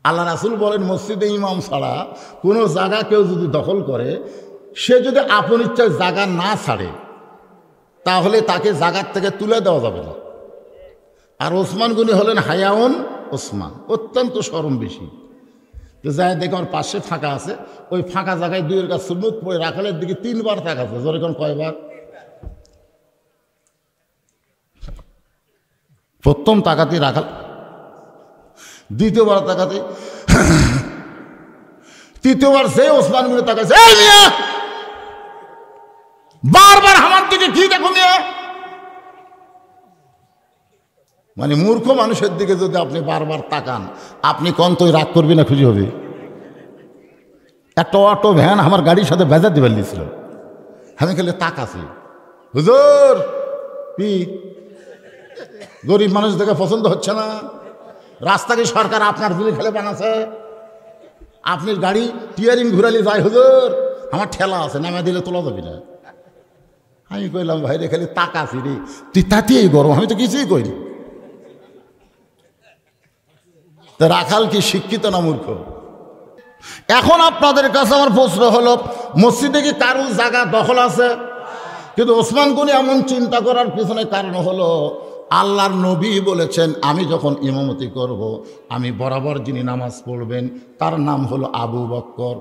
আল্লাহ রাসূল বলেন মসজিদে ইমাম ছাড়া কোনো জায়গা কেউ যদি দখল করে, সে যদি আপন ইচ্ছায় জায়গা না ছাড়ে তাহলে তাকে জায়গার থেকে তুলে দেওয়া যাবে না। আর ওসমান গনি হলেন হায়াউন ওসমান, অত্যন্ত শরম বেশি। তো যাই দেখে আমার পাশে ফাঁকা আছে, ওই ফাঁকা জায়গায় দুইয়ের কাছে সুন্নত পড়ে রাখালের দিকে 3 বার তাকাচ্ছে। জোরে কোন কয়বার? প্রথম তাকাতে রাখাল, দ্বিতীয়বার তাকাতে, তৃতীয়বার সে ওসমান গনি তাকাচ্ছে, এই মিয়া বারবার আমার দিকে কি দেখো মিয়া। মানে মূর্খ মানুষের দিকে যদি আপনি বারবার তাকান, আপনি কন্তই রাগ করবি না খুশি হবে? একটা অটো ভ্যান আমার গাড়ির সাথে বেজার দিবার দিয়েছিল, আমি খালি তাকাছি, হুজুর কি গরিব মানুষ দেখে পছন্দ হচ্ছে না? রাস্তা কি সরকার আপনার দিকে খেলে বানাচ্ছে? আপনি গাড়ি টিয়ারিং ঘুরালি যায়, হুজুর আমার ঠেলা আছে, নামে দিলে তোলা যাবি না। আমি কইলাম ভাই রে খালি তাকাছি রে, তুই তাতেই গরম, আমি তো কিছুই কইনি। তো রাখাল কি শিক্ষিত না মূর্খ? এখন আপনাদের কাছে আমার প্রশ্ন হলো, মসজিদে কি কারো জায়গা দখল আছে? কিন্তু ওসমান গনি এমন চিন্তা করার পিছনে কারণ হলো আল্লাহর নবী বলেছেন, আমি যখন ইমামতি করব, আমি বরাবর যিনি নামাজ পড়বেন তার নাম হলো আবু বকর।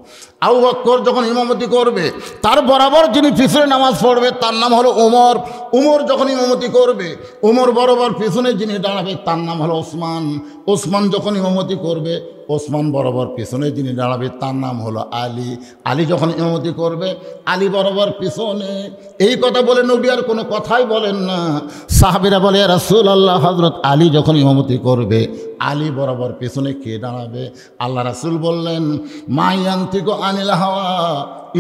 আবু বকর যখন ইমামতি করবে, তার বরাবর যিনি পিছনে নামাজ পড়বে তার নাম হলো ওমর। ওমর যখন ইমামতি করবে, ওমর বরাবর পিছনে যিনি দাঁড়াবে তার নাম হলো ওসমান। ওসমান যখন ইমামতি করবে, ওসমান বরাবর পিছনে যিনি দাঁড়াবে তার নাম হলো আলী। আলী যখন ইমামতি করবে, আলী বরাবর পিছনে। এই কথা বলে নবী আর কোনো কথাই বলেন না। সাহাবীরা বলে, রাসূলুল্লাহ, হযরত আলী যখন ইমামতি করবে, আলী বরাবর পিছনে কে দাঁড়াবে? আল্লাহ রাসূল বললেন, মা ইয়ানতিকু আনিল হাওয়া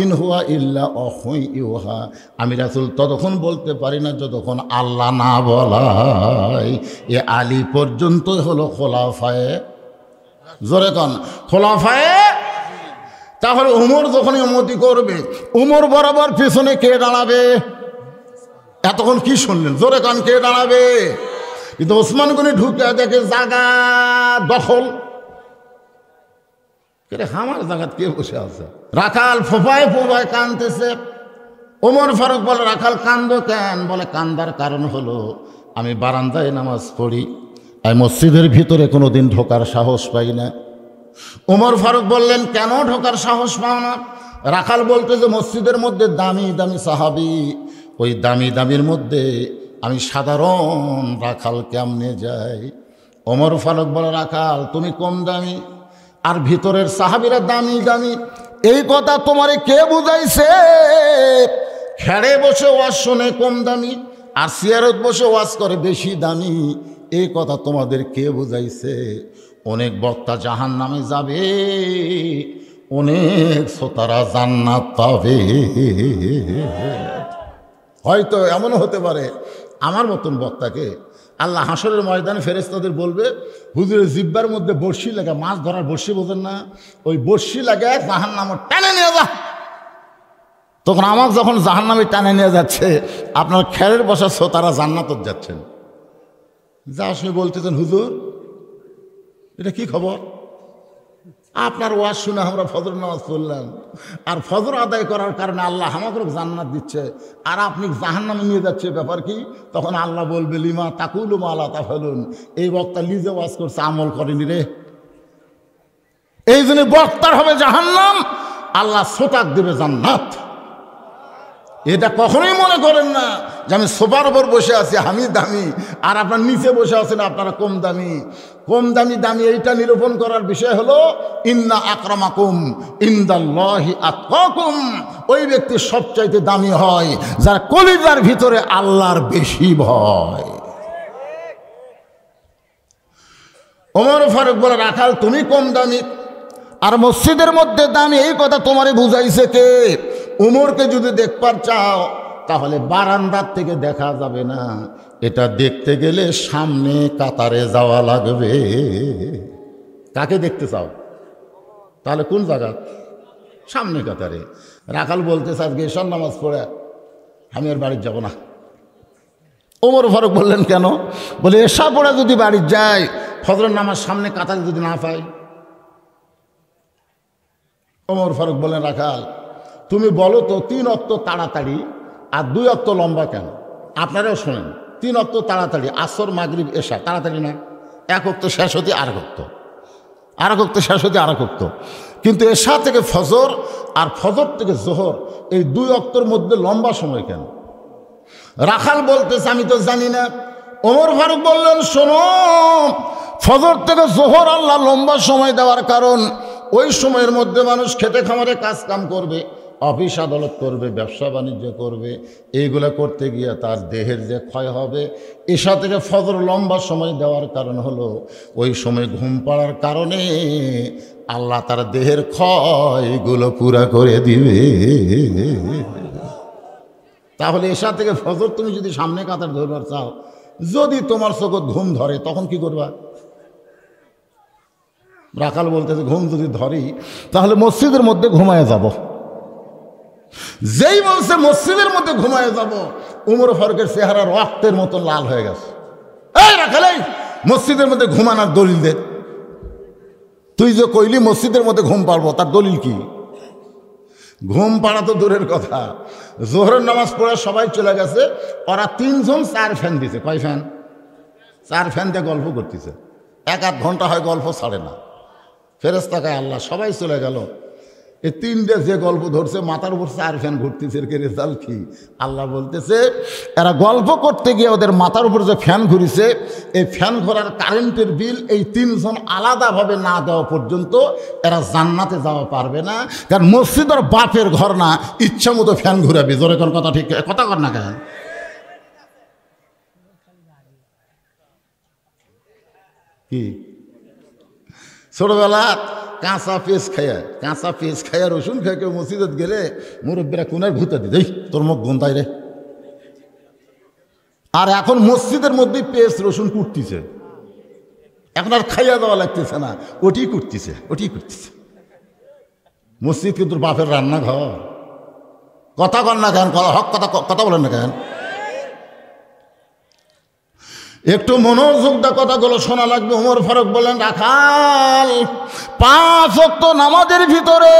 ইন হুয়া ইল্লা ওয়াহয়ুন ইউহা। আমি রাসূল ততক্ষণ বলতে পারি না যতক্ষণ আল্লাহ না বলায়। এ আলী পর্যন্তই হলো খোলাফায়ে, জোরে কন খোলাফায়ে। তাহলে উমর যখন ইমামতি করবে, উমর বরাবর পিছনে কে দাঁড়াবে? এতক্ষণ কি শুনলেন? জোরে কন কে দাঁড়াবে? কিন্তু ওসমান গনি ঢুকে দেখে জায়গা দখল। আমার জায়গায় কে বসে আছে? রাখাল ফোপায় ফোপায় কাঁদতেছে। ওমর ফারুক বলে, রাখাল কান্দো কেন? বলে, কান্দার কারণ হলো আমি বারান্দায় নামাজ পড়ি, আর মসজিদের ভিতরে কোনোদিন ঢোকার সাহস পাই না। ওমর ফারুক বললেন, কেন ঢোকার সাহস পাও না? রাখাল বলতে যে মসজিদের মধ্যে দামি দামি সাহাবি, ওই দামি দামির মধ্যে আমি সাধারণ রাখাল কেমনে যাই? ওমর ফারুক বলে, রাখাল তুমি কম দামি আর ভিতরের সাহাবিরা দামি দামি। এই কথা তোমারে কে বুঝাইছে? খেড়ে বসে ওয়াজ শোনে কম দামি, আর সিয়ারত বসে ওয়াজ করে বেশি দামি। এই কথা তোমাদের কে বুঝাইছে? অনেক বক্তা জাহান নামে যাবে, অনেক শ্রোতারা জান্নাত পাবে। হয়তো এমনও হতে পারে আমার মতন বক্তাকে আল্লাহ হাসরের ময়দানে ফেরেশতাদের বলবে, হুজুরের জিব্বার মধ্যে বড়শি লাগা, মাছ ধরার বড়শি বোঝেন না, ওই বড়শি লাগায় জাহান্নামে টানে নিয়ে যা। তখন আমার যখন জাহান্নামে টানে নিয়ে যাচ্ছে, আপনার খেরের বসা শ্রোতারা জান্নাতত যাচ্ছেন। যা শুনে বলতেছেন, হুজুর এটা কি খবর? আপনার ওয়াজ শুনে আমরা ফজর নামাজ পড়লাম, আর ফজর আদায় করার কারণে আল্লাহ আমাকে জান্নাত দিচ্ছে, আর আপনি জাহান্নামে নিয়ে যাচ্ছে, ব্যাপার কি? তখন আল্লাহ বলবে, লিমা তাকুলু মা লা তাফালুন। এই বক্তা নিজে ওয়াজ করছে, আমল করেনি রে, এই জন্য বক্তার হবে জাহান্নাম, আল্লাহ শ্রোতাক দেবে জান্নাত। এটা কখনোই মনে করেন না যে আমি সোফার উপর বসে আছি, আমি দামি, আর আপনার নিচে বসে আছেন আপনারা কম দামি। কম দামি দামি এইটা নিরূপণ করার বিষয় হলো, ইন্না আকরামাকুম ইনদাল্লাহি আতকাকুম। ওই ব্যক্তি সবচাইতে দামি হয় যার কলিজার ভিতরে আল্লাহর বেশি ভয়। ওমর ফারুক বলে, রাখাল তুমি কম দামি আর মসজিদের মধ্যে দামি, এই কথা তোমারে বুঝাইছে কে? উমরকে যদি দেখবার চাও তাহলে বারান্দার থেকে দেখা যাবে না, এটা দেখতে গেলে সামনে কাতারে যাওয়া লাগবে। কাকে দেখতে চাও? তাহলে কোন জায়গা? সামনে কাতারে। রাখাল বলতেছে, আজকে এশার নামাজ পড়ে আমি আর বাড়ি যাব না। ওমর ফারুক বললেন, কেন? বলে, এশা পড়ে যদি বাড়ি যাই, ফজরের নামাজ সামনে কাতারে যদি না পাই, ওমর ফারুক বলেন, রাখাল তুমি বলো তো 3 ওয়াক্ত তাড়াতাড়ি আর 2 ওয়াক্ত লম্বা কেন? আপনারাও শোনেন, 3 ওয়াক্ত তাড়াতাড়ি, আসর মাগরিব এশা তাড়াতাড়ি না, 1 ওয়াক্ত শেষ হতে আর 1 ওয়াক্ত, আর 1 ওয়াক্ত শেষ হতে আর 1 ওয়াক্ত। কিন্তু এশা থেকে ফজর আর ফজর থেকে জোহর এই 2 ওয়াক্তর মধ্যে লম্বা সময় কেন? রাখাল বলতেছে আমি তো জানি না। ওমর ফারুক বললেন, শোনো, ফজর থেকে জোহর আল্লাহ লম্বা সময় দেওয়ার কারণ ওই সময়ের মধ্যে মানুষ খেতে খামারে কাজ কাম করবে, অফিস আদালত করবে, ব্যবসা বাণিজ্য করবে, এইগুলো করতে গিয়ে তার দেহের যে ক্ষয় হবে। এশা থেকে ফজর লম্বা সময় দেওয়ার কারণ হলো ওই সময় ঘুম পাড়ার কারণে আল্লাহ তার দেহের ক্ষয়গুলো পুরা করে দিবে। তাহলে এশা থেকে ফজর তুমি যদি সামনে কাতার ধরবার চাও, যদি তোমার চোখ ঘুম ধরে তখন কি করবা? রাখাল বলতেছে, ঘুম যদি ধরি তাহলে মসজিদের মধ্যে ঘুমায় যাব। যেই বলছে মসজিদের মধ্যে ঘুমায় যাব, উমর ফারুকের চেহারা রক্তের মতো লাল হয়ে গেছে। এই রাখাল, এই মসজিদের মধ্যে ঘুমানোর দলিল দে। তুই যে কইলি মসজিদের মধ্যে ঘুম পারবো, তার দলিল কি? ঘুম পাড়া তো দূরের কথা, জোহরের নামাজ পড়ে সবাই চলে গেছে, ওরা 3 জন 4 ফ্যান দিছে। কয় ফ্যান? 4 ফ্যান দিয়ে গল্প করতেছে, 1-1 ঘন্টা হয় গল্প ছাড়ে না। ফেরেশতাকায় আল্লাহ সবাই চলে গেল, এই 3টে যে গল্প ধরছে মাথার উপর 4 ফ্যান ঘুরতেছে, এর রেজাল্ট কি? আল্লাহ বলতেছে, এরা গল্প করতে গিয়ে ওদের মাথার উপর যে ফ্যান ঘুরিছে, এই ফ্যান ঘোরার কারেন্টের বিল এই 3 জন আলাদাভাবে না দেওয়া পর্যন্ত এরা জান্নাতে যাওয়া পারবে না। কারণ মসজিদের বাপের ঘর না, ইচ্ছা মতো ফ্যান ঘুরাবি। জোরে কোন কথা, ঠিক কথা কর না কেন? কি ছোটবেলা কাঁচা পেঁয়াজ খাইয়া রসুন খাই কেউ মসজিদত গেলে মুরব্বীরা কোনায় ভূতে দিত, এই তোর মুখ গন্ধাই রে। আর এখন মসজিদের মধ্যেই পেঁয়াজ রসুন কুটতিছে, এখন আর খাইয়া দেওয়া লাগতেছে না, ওটি করতেছে। মসজিদ কিন্তু বাপের রান্নাঘর। কথা কন না কেন? হক কথা বলেন না কেন? একটু মনোযোগ দা কথাগুলো শোনা লাগবে। ওমর ফারুক বলেন, রাখাল 5 ওয়াক্ত নামাজের ভিতরে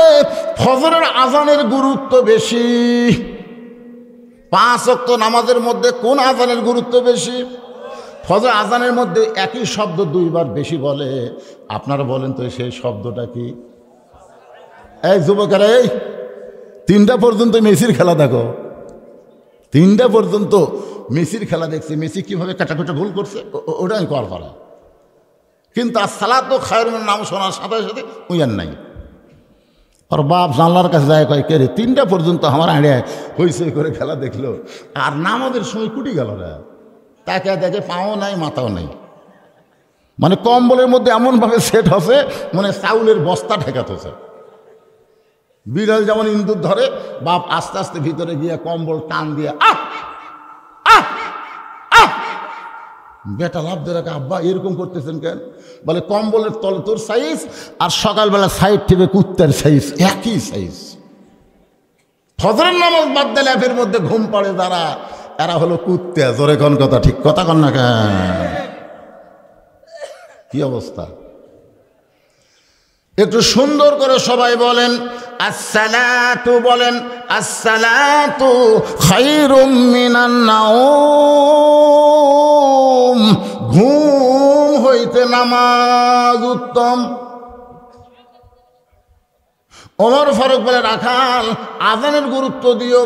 ফজরের আজানের গুরুত্ব বেশি। 5 ওয়াক্ত নামাজের মধ্যে কোন আজানের গুরুত্ব বেশি? ফজর আজানের মধ্যে একই শব্দ 2 বার বেশি বলে। আপনারা বলেন তো সেই শব্দটা কি? এই যুবকেরা, এই 3টা পর্যন্ত মেসির খেলা দেখো, 3টা পর্যন্ত মেসির খেলা দেখছি। মেসি কীভাবে কাটাকুটা গোল করছে ওটা আমি কল করা, কিন্তু আর সালাতো খায়রুন নাম শোনার সাথে সাথে উইয়ার নাই। আর বাপ জানলার কাছে যায়, কয় কে রে, 3টা পর্যন্ত আমার আড়ে হইসই করে খেলা দেখলো, আর নামাজের সময় কুটি গেল রে। তাকে দেখে পাও নাই মাথাও নাই, মানে কম্বলের মধ্যে এমনভাবে সেট হচ্ছে মানে চাউলের বস্তা ঠেকাতেছে। বিড়াল যেমন ইন্দুর ধরে, বাপ আস্তে আস্তে ভিতরে গিয়ে কম্বল টান দিয়ে বেটা লাভ দিয়ে রাখে, আব্বা এরকম করতেছেন কেন? বলে কম্বলের তলে তোর সাইজ আর সকালবেলা সাইড থেকে কুত্তার সাইজ একই সাইজ। ফজরের নামাজ বাদ দিলে অ্যাপের মধ্যে ঘুম পড়ে যারা, এরা হলো কুত্তা। জোরে কোন কথা, ঠিক কথা কন না কেন? কি অবস্থা? একটু সুন্দর করে সবাই বলেন আসসালাতু, বলেন আসসালাতু খায়রুম মিনান নাওম। ঘুম হইতে নামাজ উত্তম। ওমর ফারুক বলে, রাখাল আজানের গুরুত্ব দিও।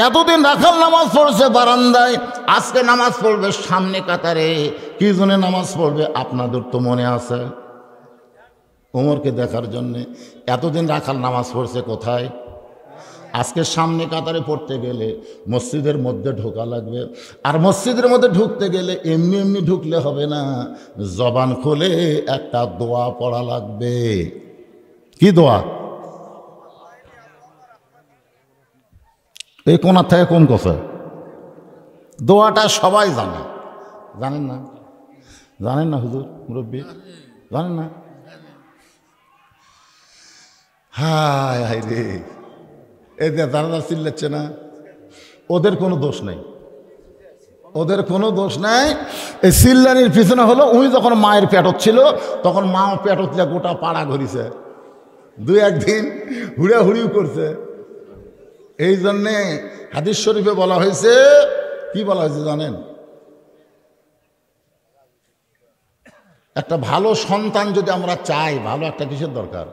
এতদিন রাখাল নামাজ পড়ছে বারান্দায়, আজকে নামাজ পড়বে সামনে কাতারে। কি জন্য নামাজ পড়বে আপনাদের তো মনে আছে? ওমরকে দেখার জন্যে। এতদিন রাখাল নামাজ পড়ছে কোথায়? আজকে সামনে কাতারে পড়তে গেলে মসজিদের মধ্যে ঢোকা লাগবে। আর মসজিদের মধ্যে ঢুকতে গেলে এমনি এমনি ঢুকলে হবে না, জবান খুলে একটা দোয়া পড়া লাগবে। কি দোয়া? এই কোনার থেকে কোন কথা? দোয়াটা সবাই জানে, জানেন না? জানেন না হুজুর মুরব্বী? জানেন না? হায় হায় রে, এদের দাদা চিল্লাচ্ছে না, ওদের কোনো দোষ নেই, ওদের কোনো দোষ নাই। এই চিল্লানির পিছনে হলো উনি যখন মায়ের পেটত ছিল তখন মাও পেটত গোটা পাড়া ঘুরিছে। দুই একদিন হুড়াহুড়িও করছে। এই জন্যে হাদিস শরীফে বলা হয়েছে, কি বলা হয়েছে জানেন? একটা ভালো সন্তান যদি আমরা চাই, ভালো একটা কিসের দরকার?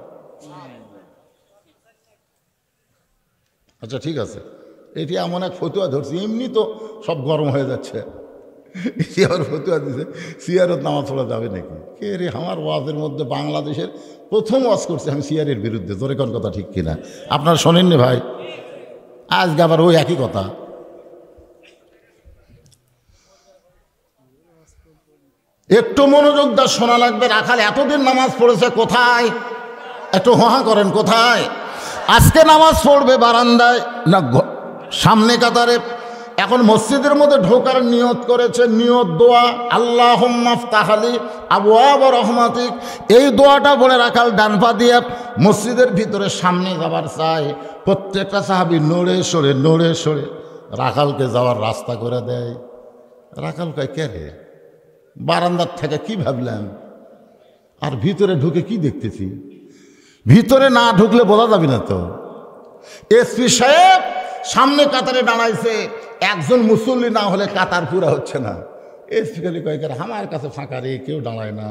আচ্ছা ঠিক আছে, এটি এমন এক ফতুয়া ধরছি, এমনি তো সব গরম হয়ে যাচ্ছে, আবার ফতুয়া দিছে সিয়ারত নামাজ পড়া যাবে নাকি? কে রে, আমার ওয়াজের মধ্যে বাংলাদেশের প্রথম ওয়াজ করছি আমি সিয়ারের বিরুদ্ধে। জোরে কোন কথা ঠিক কিনা? আপনারা শোনেননি ভাই? আজকে আবার ওই একই কথা। একটু মনোযোগ দা শোনা লাগবে। রাখাল এতদিন নামাজ পড়েছে কোথায়? একটু হাঁ করেন, কোথায়? আজকে নামাজ পড়বে বারান্দায় না সামনে কাতারে? এখন মসজিদের মধ্যে ঢোকার নিয়ত করেছে, নিয়ত দোয়া আল্লাহুম্মা ফতাহ লি আবওয়াব রহমাতিক। এই দোয়াটা বলে রাখাল ডান পা দিয়ে মসজিদের ভিতরে সামনে যাবার চাই। প্রত্যেকটা সাহাবী নড়ে সরে রাখালকে যাওয়ার রাস্তা করে দেয়। রাখাল কয়, কে রে, বারান্দার থেকে কি ভাবলাম, আর ভিতরে ঢুকে কি দেখতেছি? ভিতরে না ঢুকলে বোঝা যাবে না তো। এসপি সাহেব সামনে কাতারে দাঁড়াইছে, একজন মুসল্লি না হলে কাতার পুরা হচ্ছে না। এসপি খালি কয়েক, আমার কাছে ফাঁকা রে, কেউ দাঁড়ায় না,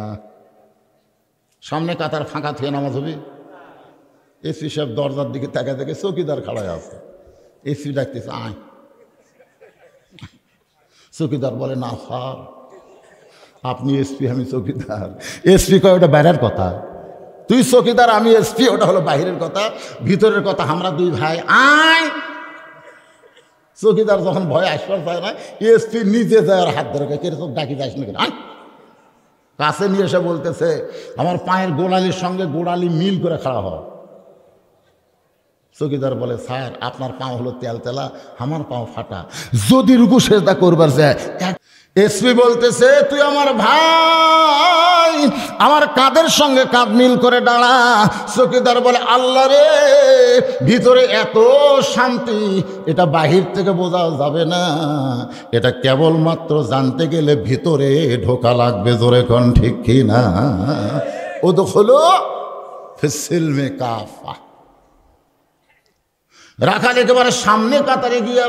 সামনে কাতার ফাঁকা থেকে নামাজ হবে? এসপি সাহেব দরজার দিকে তাকা দেখে চৌকিদার খাড়ায় আছে। এসপি ডাকতেছে, আয়। চৌকিদার বলে, না স্যার, আপনি এসপি, আমি চৌকিদার। এসপি কয়, ওটা বাইরের কথা, তুই চৌকিদার আমি এসপি, ওটা হলো বাহিরের কথা, ভিতরের কথা আমরা দুই ভাই, আয়। চৌকিদার যখন ভয় আসবার চায় না, এসপি নিজে যায় আর হাত ধরে কে সব ডাকি যাস না কেন, আয়। কাছে নিয়ে এসে বলতেছে, আমার পায়ের গোড়ালির সঙ্গে গোড়ালি মিল করে খাড়া হয়। চৌকিদার বলে, স্যার আপনার পাও হলো তেলতেলা, আমার পাও ফাটা, যদি রুকু সেজদা করবার যায়। এসপি বলতেছে, তুই আমার ভাই, আমার কাঁধের সঙ্গে কাঁধ মিল করে দাঁড়া। চৌকিদার বলে, আল্লাহ রে, ভিতরে এত শান্তি, এটা বাহির থেকে বোঝা যাবে না, এটা কেবলমাত্র জানতে গেলে ভিতরে ঢোকা লাগবে। জোরে কোন ঠিক কি না? ও তো হলো ফিসিলমে কাফা। রাখাল একেবারে সামনে কাতারে গিয়া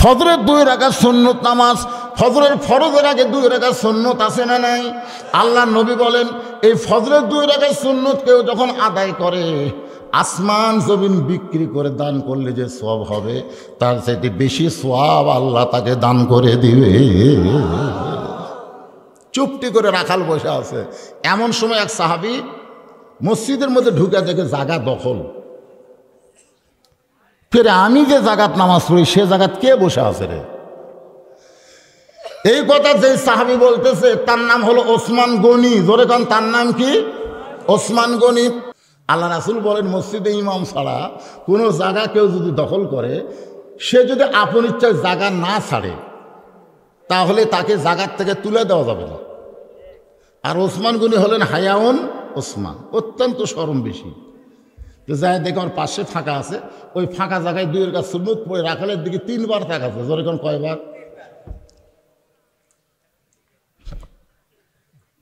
ফজরের 2 রাকাত সুন্নত নামাজ, ফজরের ফরজের আগে 2 রাকাত সুন্নত আছে না নাই? আল্লাহ নবী বলেন, এই ফজরের 2 রাকাত সুন্নত কেউ যখন আদায় করে, আসমান জমিন বিক্রি করে দান করলে যে সওয়াব হবে, তার চাইতে বেশি সওয়াব আল্লাহ তাকে দান করে দিবে। চুপটি করে রাখাল বসে আছে। এমন সময় এক সাহাবী মসজিদের মধ্যে ঢুকে দেখে জায়গা দখল। ফের আমি যে জায়গাত নামাজ পড়ি সে জায়গাত কে বসে আছে রে? এই কথা যে সাহাবী বলতেছে তার নাম হলো ওসমান গনি। জোরে কান, তার নাম কি? ওসমান গনি। আল্লাহ রাসূল বলেন, মসজিদে ইমাম ছাড়া কোনো জায়গা কেউ যদি দখল করে, সে যদি আপন ইচ্ছায় জায়গা না ছাড়ে, তাহলে তাকে জায়গার থেকে তুলে দেওয়া যাবে না। আর ওসমান গনি হলেন হায়াউন ওসমান, অত্যন্ত শরম বেশি। তো যাই দেখে আমার পাশে ফাঁকা আছে, ওই ফাঁকা জায়গায় 2 রাকাত সুন্নত পড়ে রাখালের দিকে 3 বার তাকাচ্ছে। জোরে কোন কয়বার?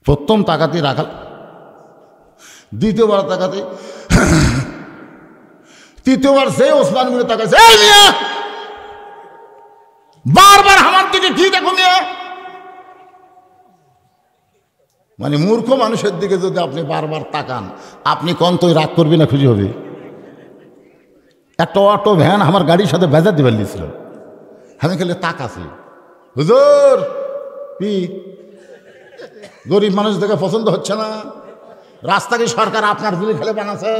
প্রথম তাকাতে রাখাল, দ্বিতীয়বার তাকাতে, তৃতীয়বার সে ওসমান গনি তাকাচ্ছে, এই মিয়া বারবার আমার দিকে কি দেখো মিয়া? মানে মূর্খ মানুষের দিকে যদি আপনি বারবার তাকান, আপনি কন্তই রাগ করবি না খুশি হবে? একটা অটো ভ্যান আমার গাড়ির সাথে বেজা দিবার নিয়েছিল, আমি খালি তাকাছি, হুজুর কি গরিব মানুষ দেখে পছন্দ হচ্ছে না? রাস্তা কি সরকার আপনার দিলে খেলে বানাচ্ছে?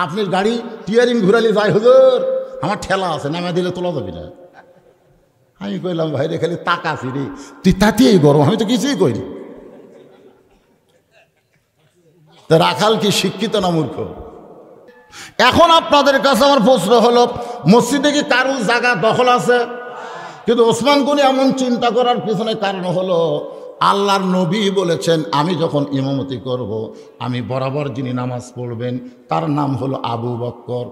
আপনি গাড়ি টিয়ারিং ঘুরালি যায়, হুজুর আমার ঠেলা আছে, নামে দিলে তোলা যাবি না। আমি কইলাম, ভাই রে খালি তাকাছি রে, তুই তাতেই গরম, আমি তো কিছুই কইনি। তা রাখাল কি শিক্ষিত না মূর্খ? এখন আপনাদের কাছে আমার প্রশ্ন হলো, মসজিদে কি কারো জায়গা দখল আছে? কিন্তু ওসমান গনি এমন চিন্তা করার পিছনে কারণ হলো, আল্লাহর নবী বলেছেন আমি যখন ইমামতি করব আমি বরাবর যিনি নামাজ পড়বেন তার নাম হলো আবু বকর।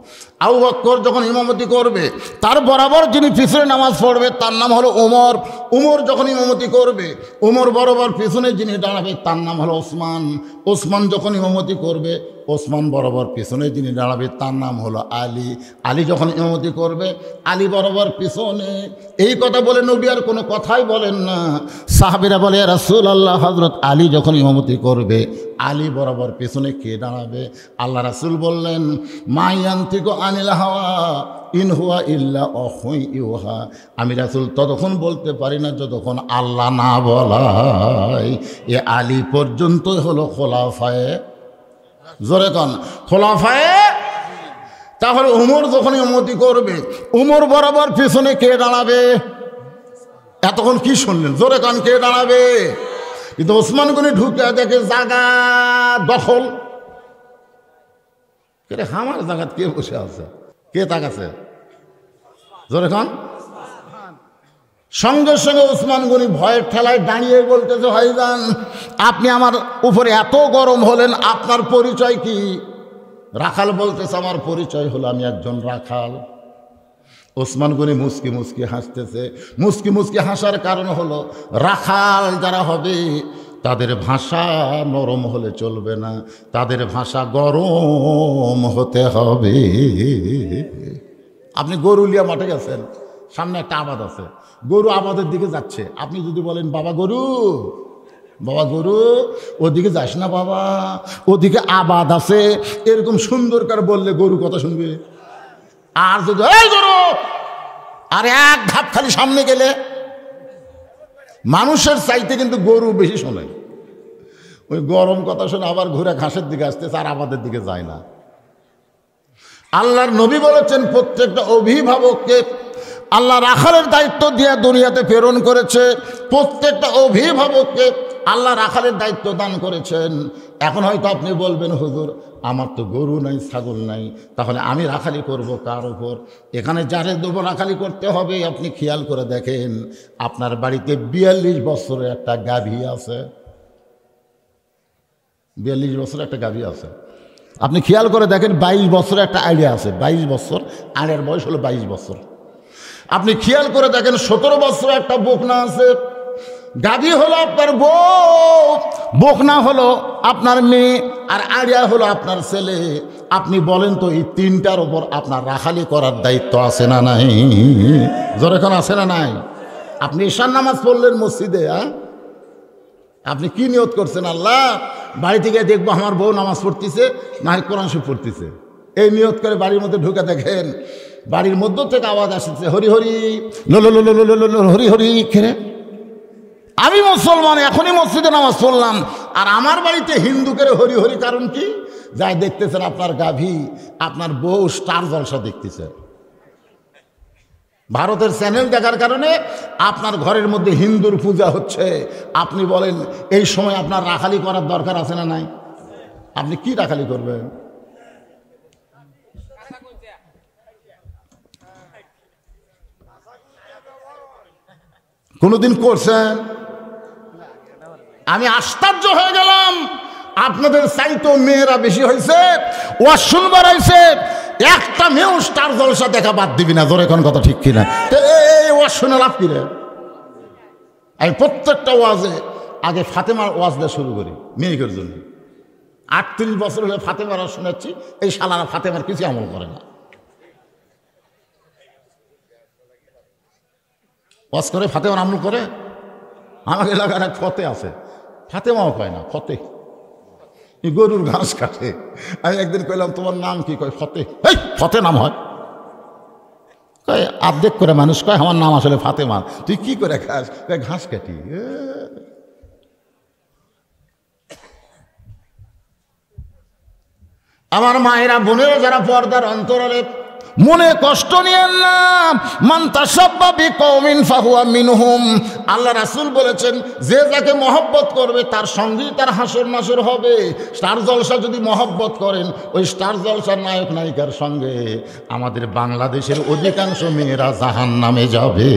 আবু বকর যখন ইমামতি করবে তার বরাবর যিনি পিছনে নামাজ পড়বে তার নাম হলো ওমর। ওমর যখন ইমামতি করবে ওমর বরাবর পিছনে যিনি দাঁড়াবে তার নাম হলো ওসমান। ওসমান যখন ইমামতি করবে ওসমান বরাবর পিছনে যিনি দাঁড়াবে তার নাম হলো আলী। আলী যখন ইমামতি করবে আলী বরাবর পিছনে। এই কথা বলে নবী আর কোনো কথাই বলেন না। সাহাবীরা বলে রাসূলুল্লাহ হযরত আলী যখন ইমামতি করবে আলী বরাবর পিছনে কে দাঁড়াবে? আল্লাহ রাসূল বললেন মা ইয়ানতিকু আনিল হাওয়া ইন হুয়া ইল্লা ওয়াহয়ুন ইউহা। আমি রাসূল ততক্ষণ বলতে পারি না যতক্ষণ আল্লাহ না বলায়। এ আলী পর্যন্তই হলো খোলাফায়ে, জোরে কন খোলাফায়ে। তাহলে উমর যখন ইমামতি করবে উমর বরাবর পিছনে কে দাঁড়াবে? এতক্ষণ কি শুনলেন? জোরে কন কে দাঁড়াবে? কিন্তু ওসমান গনি ঢুকে দেখে জায়গা দখল। আমার জায়গা কে বসে আছে? কে তাকাছে? জোরে কন। সঙ্গে সঙ্গে ওসমান গনি ভয়ের ঠেলায় দাঁড়িয়ে বলতেছে ভাইজান আপনি আমার উপরে এত গরম হলেন, আপনার পরিচয় কি? রাখাল বলতেছে আমার পরিচয় হলো আমি একজন রাখাল। ওসমান গনি মুস্কি মুস্কি হাসতেছে। মুস্কি মুস্কি হাসার কারণ হলো রাখাল যারা হবে তাদের ভাষা নরম হলে চলবে না, তাদের ভাষা গরম হতে হবে। আপনি গরুলিয়া মাঠে গেছেন, সামনে একটা আবাদ আছে, গরু আবাদের দিকে যাচ্ছে। আপনি যদি বলেন বাবা গরু, বাবা গরু ওদিকে যাস না বাবা, ওদিকে আবাদ আছে, এরকম সুন্দর করে বললে গরু কথা শুনবে। আর যদি এই গরু আর এক ধাপ খালি সামনে গেলে মানুষের চাইতে কিন্তু গরু বেশি শোনে। ওই গরম কথা শুনে আবার ঘুরে ঘাসের দিকে আসতেছে, আর আমাদের দিকে যায় না। আল্লাহর নবী বলেছেন প্রত্যেকটা অভিভাবককে আল্লাহ রাখালের দায়িত্ব দিয়ে দুনিয়াতে প্রেরণ করেছে। প্রত্যেকটা অভিভাবককে আল্লাহ রাখালের দায়িত্ব দান করেছেন। এখন হয়তো আপনি বলবেন হুজুর আমার তো গরু নাই, ছাগল নাই, তাহলে আমি রাখালি করব কার উপর? এখানে যারে দেবো রাখালি করতে হবে আপনি খেয়াল করে দেখেন। আপনার বাড়িতে 42 বছরের একটা গাভী আছে, 42 বছরের একটা গাভী আছে। আপনি খেয়াল করে দেখেন 22 বছরের একটা আইডিয়া আছে, 22 বছর, আড়ের বয়স হলো 22 বছর। আপনি খেয়াল করে দেখেন 17 বছরের একটা বকনা আছে। গাভী হলো আপনার বউ, বকনা হলো আপনার মেয়ে, আর আড়িয়া হলো আপনার ছেলে। আপনি বলেন তো এই তিনটার ওপর আপনার রাখালি করার দায়িত্ব আছে না নাই? জোরে কোন আছে না নাই? আপনি ঈশান নামাজ পড়লেন মসজিদে, আপনি কি নিয়ত করছেন? আল্লাহ বাড়ি থেকে দেখবো আমার বউ নামাজ পড়তেছে না হয় কোরআন শরীফ পড়তেছে। এই নিয়ত করে বাড়ির মধ্যে ঢুকে দেখেন বাড়ির মধ্য থেকে আওয়াজ আসছে হরি হরি হরি হরি। খেরে আমি মুসলমান, এখনই মসজিদে নামাজ পড়লাম, আর আমার বাড়িতে হিন্দু করে হরি হরি। কারণ কি? যাই দেখতেছেন আপনার গাভী, আপনার বউ স্টার জলসা দেখতেছে। ভারতের চ্যানেল দেখার কারণে আপনার ঘরের মধ্যে হিন্দুর পূজা হচ্ছে। আপনি বলেন এই সময় আপনার রাখালি করার দরকার আছে না নাই? আপনি কি রাখালি করবেন? কোনোদিন করছেন? আমি আশ্চর্য হয়ে গেলাম, আপনাদের চাইতো মেয়েরা বেশি হয়েছে, ওয়াশরুম বাড়াইছে, একটা মেয়েও স্টার জলসা দেখা বাদ দিবি না। জোরে কোন কথা ঠিক কিনা? এই ওয়াজ শুনে লাভ কি রে? আমি প্রত্যেকটা ওয়াজে আগে ফাতেমার ওয়াজ দেওয়া শুরু করি মেয়েদের জন্য। 38 বছর হলে ফাতেমার ওয়াজ শোনাচ্ছি, এই শালারা ফাতেমার কিছু আমল করে না। ওয়াজ করে ফাতেমার আমল করে? আমার এলাকার এক ফতে আছে, ফাতেমাও কয় না, ফতে। গরুর ঘাস কাটে। আমি একদিন কইলাম তোমার নাম কি? কয় ফতে। এই ফতে নাম হয়? কয় আর্ধেক করে মানুষ কয় আমার নাম আসলে ফাতেমা। তুই কি করে খাস? কয় ঘাস কাটি। আমার মায়েরা বোনেরা যারা পর্দার অন্তরালে, মনে কষ্ট নিয়েন না। মান তাসাব্বা বিকওমিন ফাহুয়া মিনহুম। আল্লাহ রাসূল বলেছেন যে যাকে মহব্বত করবে তার সঙ্গেই তার হাসর নাসর হবে। স্টার জলসা যদি মহব্বত করেন, ওই স্টার জলসার নায়ক নায়িকার সঙ্গে আমাদের বাংলাদেশের অধিকাংশ মেয়েরা জাহান্নামে যাবে।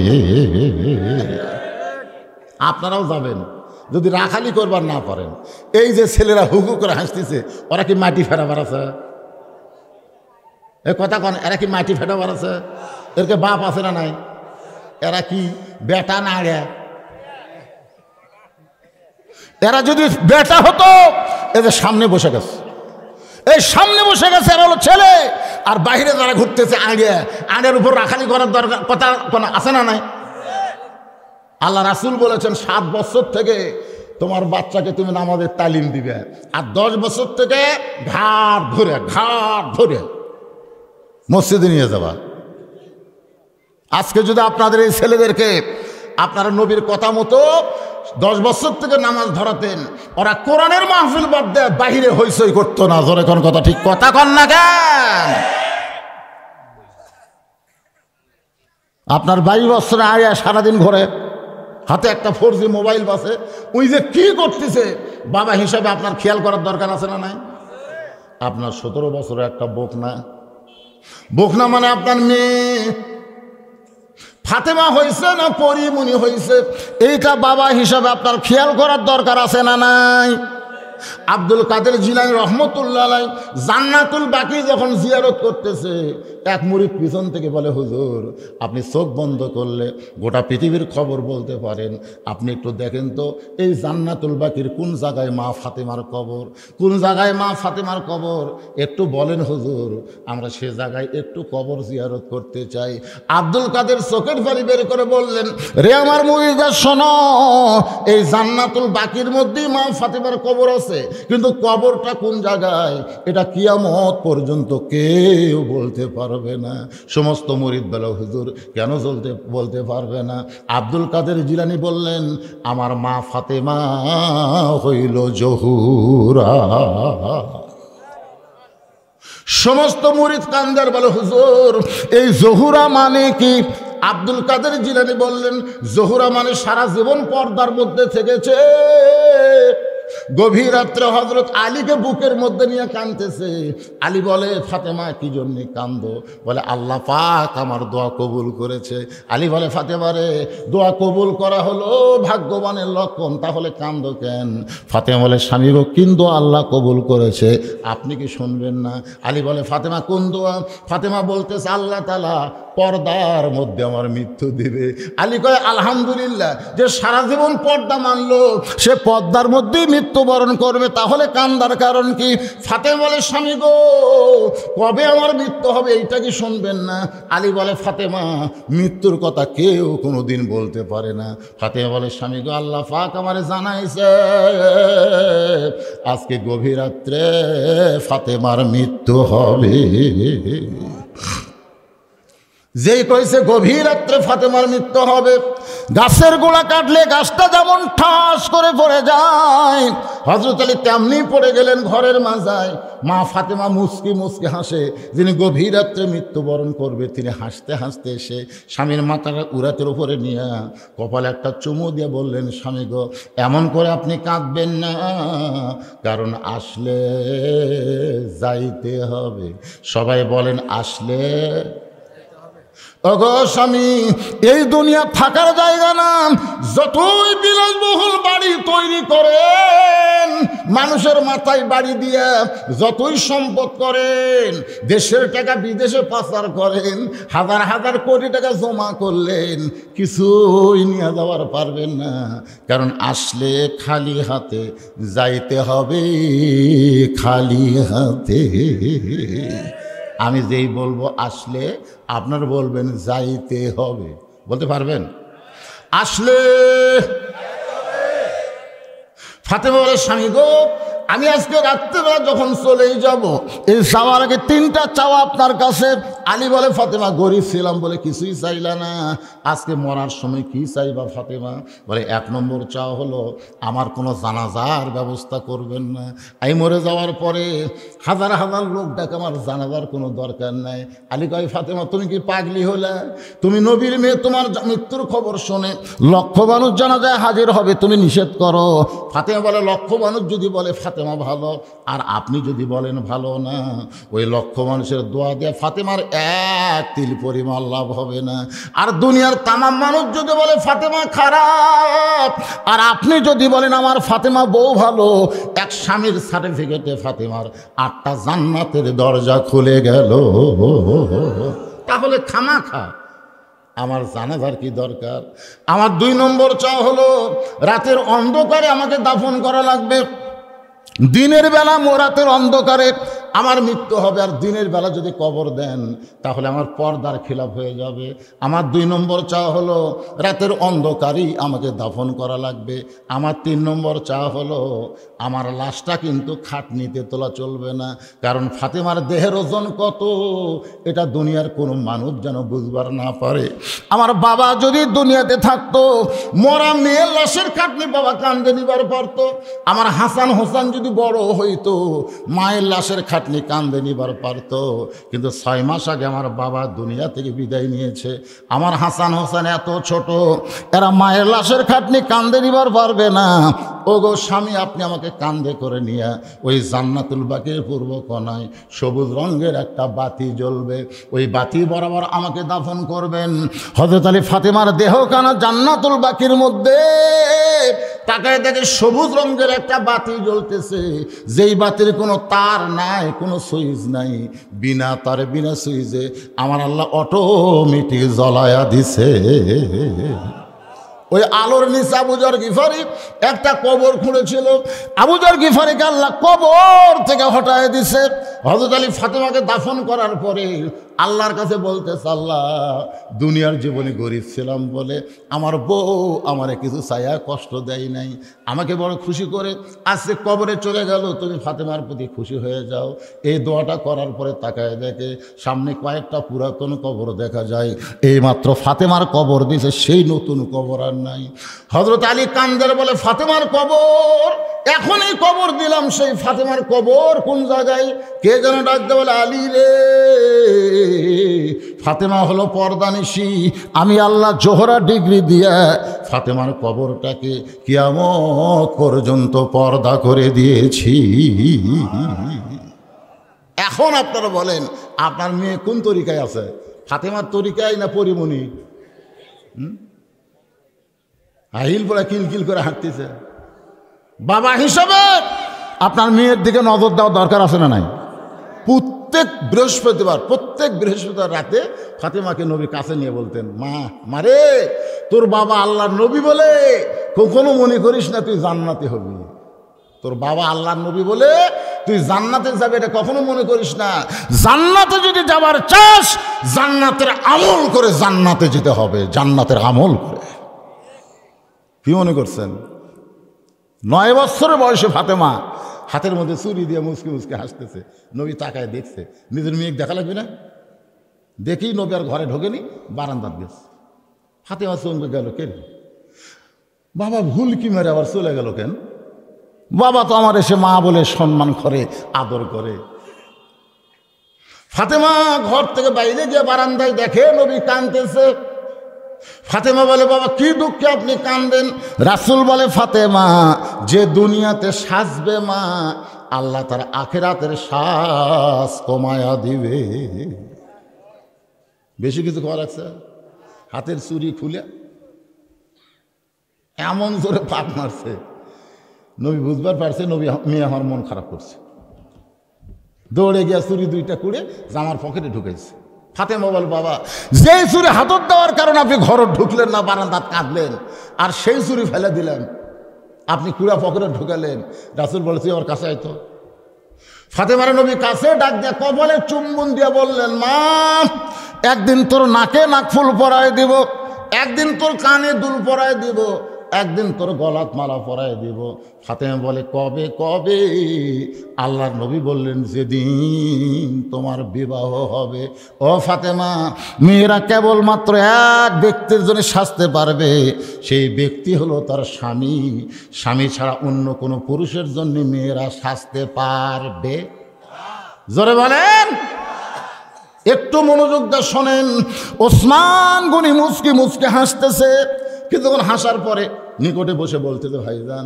আপনারাও যাবেন। যদি রাখালি করবার না পারেন, এই যে ছেলেরা হুকু করে হাসতেছে, ওরা কি মাটি ফেরাবার আছে? এ কথা কন, এরা কি মাটি ফেরাবার আছে? এরকে বাপ আছে না নাই? এরা কি বেটা না রে? এরা যদি বেটা হতো, এদের সামনে বসে গেছে, এই সামনে বসে গেছে, এরা হলো ছেলে। আর বাইরে যারা ঘুরতেছে আড়ের উপর রাখালি করার দরকার কথা কোনো আছে না নাই? আল্লাহ রাসূল বলেছেন 7 বছর থেকে তোমার বাচ্চাকে তুমি নামাজের তালিম দিবে, আর 10 বছর থেকে ঘাট ধরে মসজিদে নিয়ে যাবা। আজকে যদি আপনাদের এই ছেলেদেরকে আপনারা নবীর কথা মতো 10 বছর থেকে নামাজ ধরাতেন, ওরা কোরআনের মাহফিল বাদ দেয় বাহিরে হইচই করতো না। জোরে কোন কথা, ঠিক কথা কন না কেন? আপনার 22 বছর আগে সারাদিন ঘরে হাতে একটা 4G মোবাইল বাসে, ওই যে কি করতেছে বাবা হিসাবে আপনার খেয়াল করার দরকার আছে না নাই? আপনার 17 বছরের একটা বোকনা মানে আপনার মেয়ে ফাতেমা হয়েছে না পরিমণি হয়েছে, এইটা বাবা হিসাবে আপনার খেয়াল করার দরকার আছে না নাই? আব্দুল কাদের জিলানী রহমতুল্লাহ আলাইহি জান্নাতুল বাকি যখন জিয়ারত করতেছে, এক মুরিদ পিছন থেকে বলে, হুজুর আপনি চোখ বন্ধ করলে গোটা পৃথিবীর খবর বলতে পারেন, আপনি একটু দেখেন তো এই জান্নাতুল বাকির কোন জায়গায় মা ফাতেমার কবর, কোন জায়গায় মা ফাতেমার কবর, একটু বলেন হুজুর, আমরা সে জায়গায় একটু কবর জিয়ারত করতে চাই। আব্দুল কাদের চোখের পানি বের করে বললেন, রে আমার মুরিদরা শোনো, এই জান্নাতুল বাকির মধ্যেই মা ফাতেমার কবর আছে, কিন্তু কবরটা কোন জায়গায় এটা কিয়ামত পর্যন্ত কেউ বলতে পারবে না। সমস্ত মুরিদ বলে, হুজুর কেন বলতে পারবে না? আব্দুল কাদের জিলানী বললেন, আমার মা ফাতেমা হইল জহুরা। সমস্ত মুরিদ কান্দার বলে, হুজুর এই জহুরা মানে কি? আব্দুল কাদের জিলানী বললেন, জহুরা মানে সারা জীবন পর্দার মধ্যে থেকেছে, গভীর রাত্রে হযরত আলীকে বুকের মধ্যে নিয়ে কাঁদতেছে। আলী বলে, ফাতেমা কি জন্য কান্দো? বলে, আল্লাহ পাক আমার দোয়া কবুল করেছে। আলী বলে, ফাতেমা রে, দোয়া কবুল করা হলো ভাগ্যবানের লক্ষণ, তাহলে কান্দো কেন? ফাতেমা বলে, স্বামী গো, কিন্তু আল্লাহ কবুল করেছে, আপনি কি শুনবেন না? আলী বলে, ফাতেমা কোন দোয়া? ফাতেমা বলতেছে, আল্লাহ তাআলা পর্দার মধ্যে আমার মৃত্যু দিবে। আলী কয়, আলহামদুলিল্লাহ, যে সারা জীবন পর্দা মানলো সে পর্দার মধ্যেই মৃত্যুবরণ করবে, তাহলে কান্দার কারণ কি? ফাতেমা বলে, স্বামী গো, কবে আমার মৃত্যু হবে এইটা কি শুনবেন না? আলী বলে, ফাতেমা মৃত্যুর কথা কেউ কোনোদিন বলতে পারে না। ফাতেমা বলে, স্বামী গো, আল্লাহ পাক আমারে জানাইছে আজকে গভীর রাত্রে ফাতেমার মৃত্যু হবে। যেই কইছে গভীর রাত্রে ফাতেমার মৃত্যু হবে, গাছের গোড়া কাটলে গাছটা যেমন ঠাস করে পড়ে যায়, হযরত আলী তেমনি পড়ে গেলেন ঘরের মাঝায়। মা ফাতেমা মুচকি মুচকি হাসে। যিনি গভীর রাত্রে মৃত্যুবরণ করবে, তিনি হাসতে হাসতে এসে স্বামীর মাথাটা উরাতের উপরে নিয়ে কপালে একটা চুমু দিয়ে বললেন, স্বামী গো, এমন করে আপনি কাঁদবেন না, কারণ আসলে যাইতে হবে। সবাই বলেন, আসলে। ওগো স্বামী, এই দুনিয়া থাকার জায়গা না। যতই বিলাসবহুল বাড়ি তৈরি করেন, মানুষের মাথায় বাড়ি দিয়ে যতই সম্পদ করেন, দেশের টাকা বিদেশে পাচার করেন, হাজার হাজার কোটি টাকা জমা করলেন, কিছুই নিয়ে যাওয়ার পারবেন না। কারণ আসলে খালি হাতে যাইতে হবে, খালি হাতে। আমি যেই বলবো আসলে, আপনার বলবেন যাইতে হবে। বলতে পারবেন? আসলে। ফাতেমা বলে, স্বামী গো, আমি আজকে রাত্রেবেলা যখন চলেই যাব, এই যাওয়ার আগে 3টা চাওয়া আপনার কাছে। আলী বলে, ফাতেমা গরিব ছিলাম বলে কিছুই চাইলা না, আজকে মরার সময় কি চাইবা ফাতেমা? বলে, 1 নম্বর চাওয়া হলো আমার কোনো জানাজার ব্যবস্থা করবেন না। আমি মরে যাওয়ার পরে হাজার হাজার লোক ডাকে, আমার জানাজার কোনো দরকার নাই। আলী কয়, ফাতেমা তুমি কি পাগলি হলে? তুমি নবীর মেয়ে, তোমার মৃত্যুর খবর শুনে লক্ষ মানুষ জানাজায় হাজির হবে, তুমি নিষেধ করো। ফাতেমা বলে, লক্ষ মানুষ যদি বলে ফাতেমা ভালো, আর আপনি যদি বলেন ভালো না, ওই লক্ষ মানুষের দোয়া দিয়ে ফাতেমার এক তিল পরিমাণ লাভ হবে না। আর দুনিয়ার তামাম মানুষ যদি বলে ফাতেমা খারাপ, আর আপনি যদি বলেন আমার ফাতেমা বউ ভালো, এক স্বামীর সার্টিফিকেটে ফাতেমার 8টা জান্নাতের দরজা খুলে গেল। তাহলে খামাখা আমার জানাজার কি দরকার? আমার 2 নম্বর চাওয়া হলো রাতের অন্ধকারে আমাকে দাফন করা লাগবে। দিনের বেলা রাতের অন্ধকারে আমার মৃত্যু হবে, আর দিনের বেলা যদি কবর দেন তাহলে আমার পর্দার খিলাফ হয়ে যাবে। আমার 2 নম্বর চাওয়া হলো রাতের অন্ধকারেই আমাকে দাফন করা লাগবে। আমার 3 নম্বর চাওয়া হলো আমার লাশটা কিন্তু খাটনিতে তোলা চলবে না, কারণ ফাতেমার দেহের ওজন কত এটা দুনিয়ার কোনো মানুষ যেন বুঝবার না পারে। আমার বাবা যদি দুনিয়াতে থাকতো, মরা মেয়ের লাশের খাটনি বাবা কান্দে নিবার পারতো। আমার হাসান হোসেন যদি বড় হইতো, মায়ের লাশের খাটনি কান্দে নিবার পারতো। কিন্তু 6 মাস আগে আমার বাবা দুনিয়া থেকে বিদায় নিয়েছে। আমার হাসান হোসেন এত ছোট, এরা মায়ের লাশের খাটনি কান্দে নিবার পারবে না। ওগো স্বামী, আপনি আমাকে কান্দে করে নিয়ে ওই জান্নাতুল বাকির পূর্ব কোণায় সবুজ রঙের একটা বাতি জ্বলবে, ওই বাতি বরাবর আমাকে দাফন করবেন। হযরত আলী ফাতেমার দেহখানা জান্নাতুল বাকির মধ্যে তাকায় দেখে সবুজ রঙের একটা বাতি জ্বলতেছে, যেই বাতির কোনো তার নাই, কোনো সুইচ নাই, বিনা তারে বিনা সুইচে আমার আল্লাহ অটোমেটিক জ্বলায়া দিছে। ওই আলোর নিচে আবু যর গিফারি একটা কবর খুঁড়েছিল, আবু যর গিফারিকে আল্লাহ কবর থেকে হটায় দিছে। হযরত আলী ফাতেমাকে দাফন করার পরে আল্লাহর কাছে বলতেছে, আল্লাহ দুনিয়ার জীবনে গরিব ছিলাম বলে আমার বউ আমারে কিছু চাইয়া কষ্ট দেয় নাই, আমাকে বড় খুশি করে আজকে কবরে চলে গেল, তুমি ফাতেমার প্রতি খুশি হয়ে যাও। এই দোয়াটা করার পরে তাকায় দেখে সামনে কয়েকটা পুরাতন কবর দেখা যায়। এইমাত্র ফাতেমার কবর দিয়েছে, সেই নতুন কবর আর নাই। হযরত আলী কান্দের বলে, ফাতেমার কবর এখনই কবর দিলাম, সেই ফাতেমার কবর কোন জায়গায়? কে যেন ডাকতে বলে, আলী রে, ফাতেমা হলো পর্দানিশী, আমি আল্লাহ জোহরা ডিগ্রি দিয়ে ফাতেমার কবরটাকে কিয়ামত পর্যন্ত পর্দা করে দিয়েছি। এখন আপনারা বলেন আপনার মেয়ে কোন তরিকায় আছে, ফাতেমার তরিকায় না পরিমণি? হাইল পরে কিলকিল করে হাঁটতেছে। বাবা হিসাবে আপনার মেয়ের দিকে নজর দেওয়া দরকার আছে না নাই? প্রত্যেক বৃহস্পতিবার রাতে ফাতেমাকে নবী কাছে নিয়ে বলতেন, মা মারে, তোর বাবা আল্লাহর নবী বলে কখনো মনে করিস না তুই জান্নাতে হবি। তোর বাবা আল্লাহর নবী বলে তুই জান্নাতে যাবে এটা কখনো মনে করিস না। জান্নাতে যদি যাবার চাস, জান্নাতের আমল করে জান্নাতে যেতে হবে, জান্নাতের আমল করে। কি মনে করছেন? 9 বছরের বয়সে ফাতেমা হাতের মধ্যে চুরি দিয়ে মুসকে মুসকে হাসতেছে। নবী তাকায় দেখছে, নিজের মেয়েকে দেখা লাগবে না? দেখি নবী আর ঘরে ঢোকেনি, বারান্দার গেছে। ফাতেমা চমকে গেল, কেন বাবা ভুল কি মেরে আবার চলে গেল কেন? বাবা তো আমার এসে মা বলে সম্মান করে, আদর করে। ফাতেমা ঘর থেকে বাইরে গিয়ে বারান্দায় দেখে নবী কাঁদতেছে। ফাতেমা বলে, বাবা কি দুঃখে আপনি কাঁদেন? রাসূল বলে, ফাতেমা যে দুনিয়াতে সাজবে মা, আল্লাহ তার আখিরাতের শ্বাস কমায়া দিবে। বেশি কিছু করা রাখছে, হাতের চুরি খুলে এমন জোরে পাক মারছে, নবী বুঝবার পারছে নবী মেয়ে আমার মন খারাপ করছে। দৌড়ে গিয়া চুরি 2টা কুড়ে জামার পকেটে ঢুকেছে। ফাতেমা বল, বাবা যেই চুরি হাতত দেওয়ার কারণে আপনি ঘরে ঢুকলেন না, বারান্দাত কাঁদলেন, আর সেই চুরি ফেলে দিলেন, আপনি কুড়া পকেটে ঢুকালেন। রাসূল বলে, তুই আমার কাছে আইতো। ফাতেমার নবী কাছে ডাক দিয়ে কপালে চুম্বন দিয়ে বললেন, মা একদিন তোর নাকে নাকফুল পরায় দিব, একদিন তোর কানে দুল পরায় দিব, একদিন তোর গলাত মালা পরায় দিব। ফাতেমা বলে, কবে কবে? আল্লাহর নবী বললেন, যেদিন তোমার বিবাহ হবে। ও ফাতেমা, মেয়েরা কেবলমাত্র এক ব্যক্তির জন্য সাজতে পারবে, সেই ব্যক্তি হলো তার স্বামী। স্বামী ছাড়া অন্য কোনো পুরুষের জন্য মেয়েরা সাজতে পারবে? জোরে বলেন, একটু মনোযোগ দিয়ে শোনেন। ওসমান গনি মুচকি মুচকি হাসতেছে, কিন্তু তখন হাসার পরে নিকটে বসে বলতেছে, ভাইজান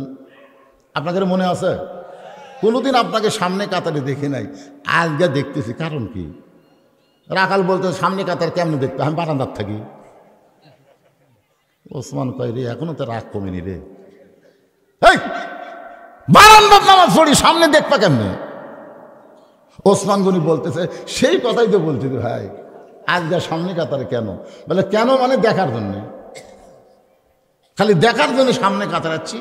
আপনাদের মনে আছে কোনোদিন আপনাকে সামনে কাতারে দেখি নাই, আজকে দেখতেছি, কারণ কি? রাখাল বলতে সামনে কাতার কেমনি দেখতে, আমি বারান্দার থাকি। ওসমান কয় রে এখনো তো রাগ কমেনি রে, এই বারান্দার নামাজ পড়ি সামনে দেখবা কেমনে? ওসমান গনি বলতেছে সেই কথাই তো বলছি রে ভাই, আজকে সামনে কাতারে কেন? বলে কেন মানে দেখার জন্য, খালি দেখার জন্য সামনে কাতারাচ্ছি।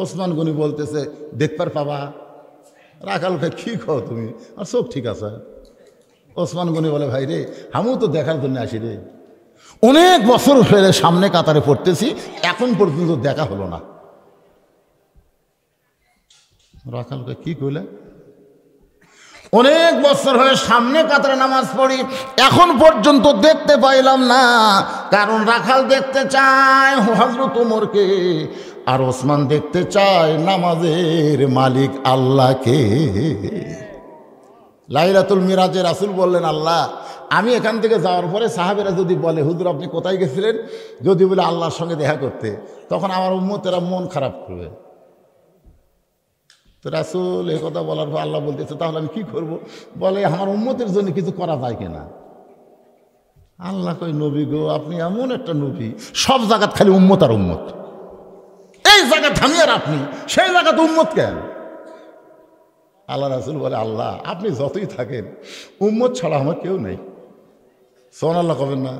ওসমান গনি বলতেছে দেখবার পাবা। রাখালকে কি খাও তুমি, আর সব ঠিক আছে। ওসমান গনি বলে ভাই রে আমিও তো দেখার জন্য আসি রে, অনেক বছর ফেলে সামনে কাতারে পড়তেছি, এখন পর্যন্ত দেখা হলো না। রাখালকে কি কইলে, অনেক বছর হয়ে সামনে কাতারে নামাজ পড়ি, এখন পর্যন্ত দেখতে পাইলাম না। কারণ রাখাল দেখতে চায় হযরত ওমরকে, আর ওসমান দেখতে চায় নামাজের মালিক আল্লাহকে। লাইলাতুল মিরাজে রাসূল বললেন আল্লাহ আমি এখান থেকে যাওয়ার পরে সাহাবেরা যদি বলে হুজুর আপনি কোথায় গেছিলেন, যদি বলে আল্লাহর সঙ্গে দেখা করতে, তখন আমার উম্মতেরা মন খারাপ করবে। তো রাসূল এই কথা বলার পর আল্লাহ বলতেছে তাহলে আমি কি করব? বলে আমার উম্মতের জন্য কিছু করা যায় কিনা। আল্লাহ কই নবী গো আপনি এমন একটা নবী, সব জায়গাত খালি উম্মত আর উম্মত, এই জায়গা থামি আর আপনি, সেই জায়গা তো উম্মত কেন? আল্লাহ রাসূল বলে আল্লাহ আপনি যতই থাকেন উম্মত ছাড়া আমার কেউ নেই। সুবহানাল্লাহ কবেন না?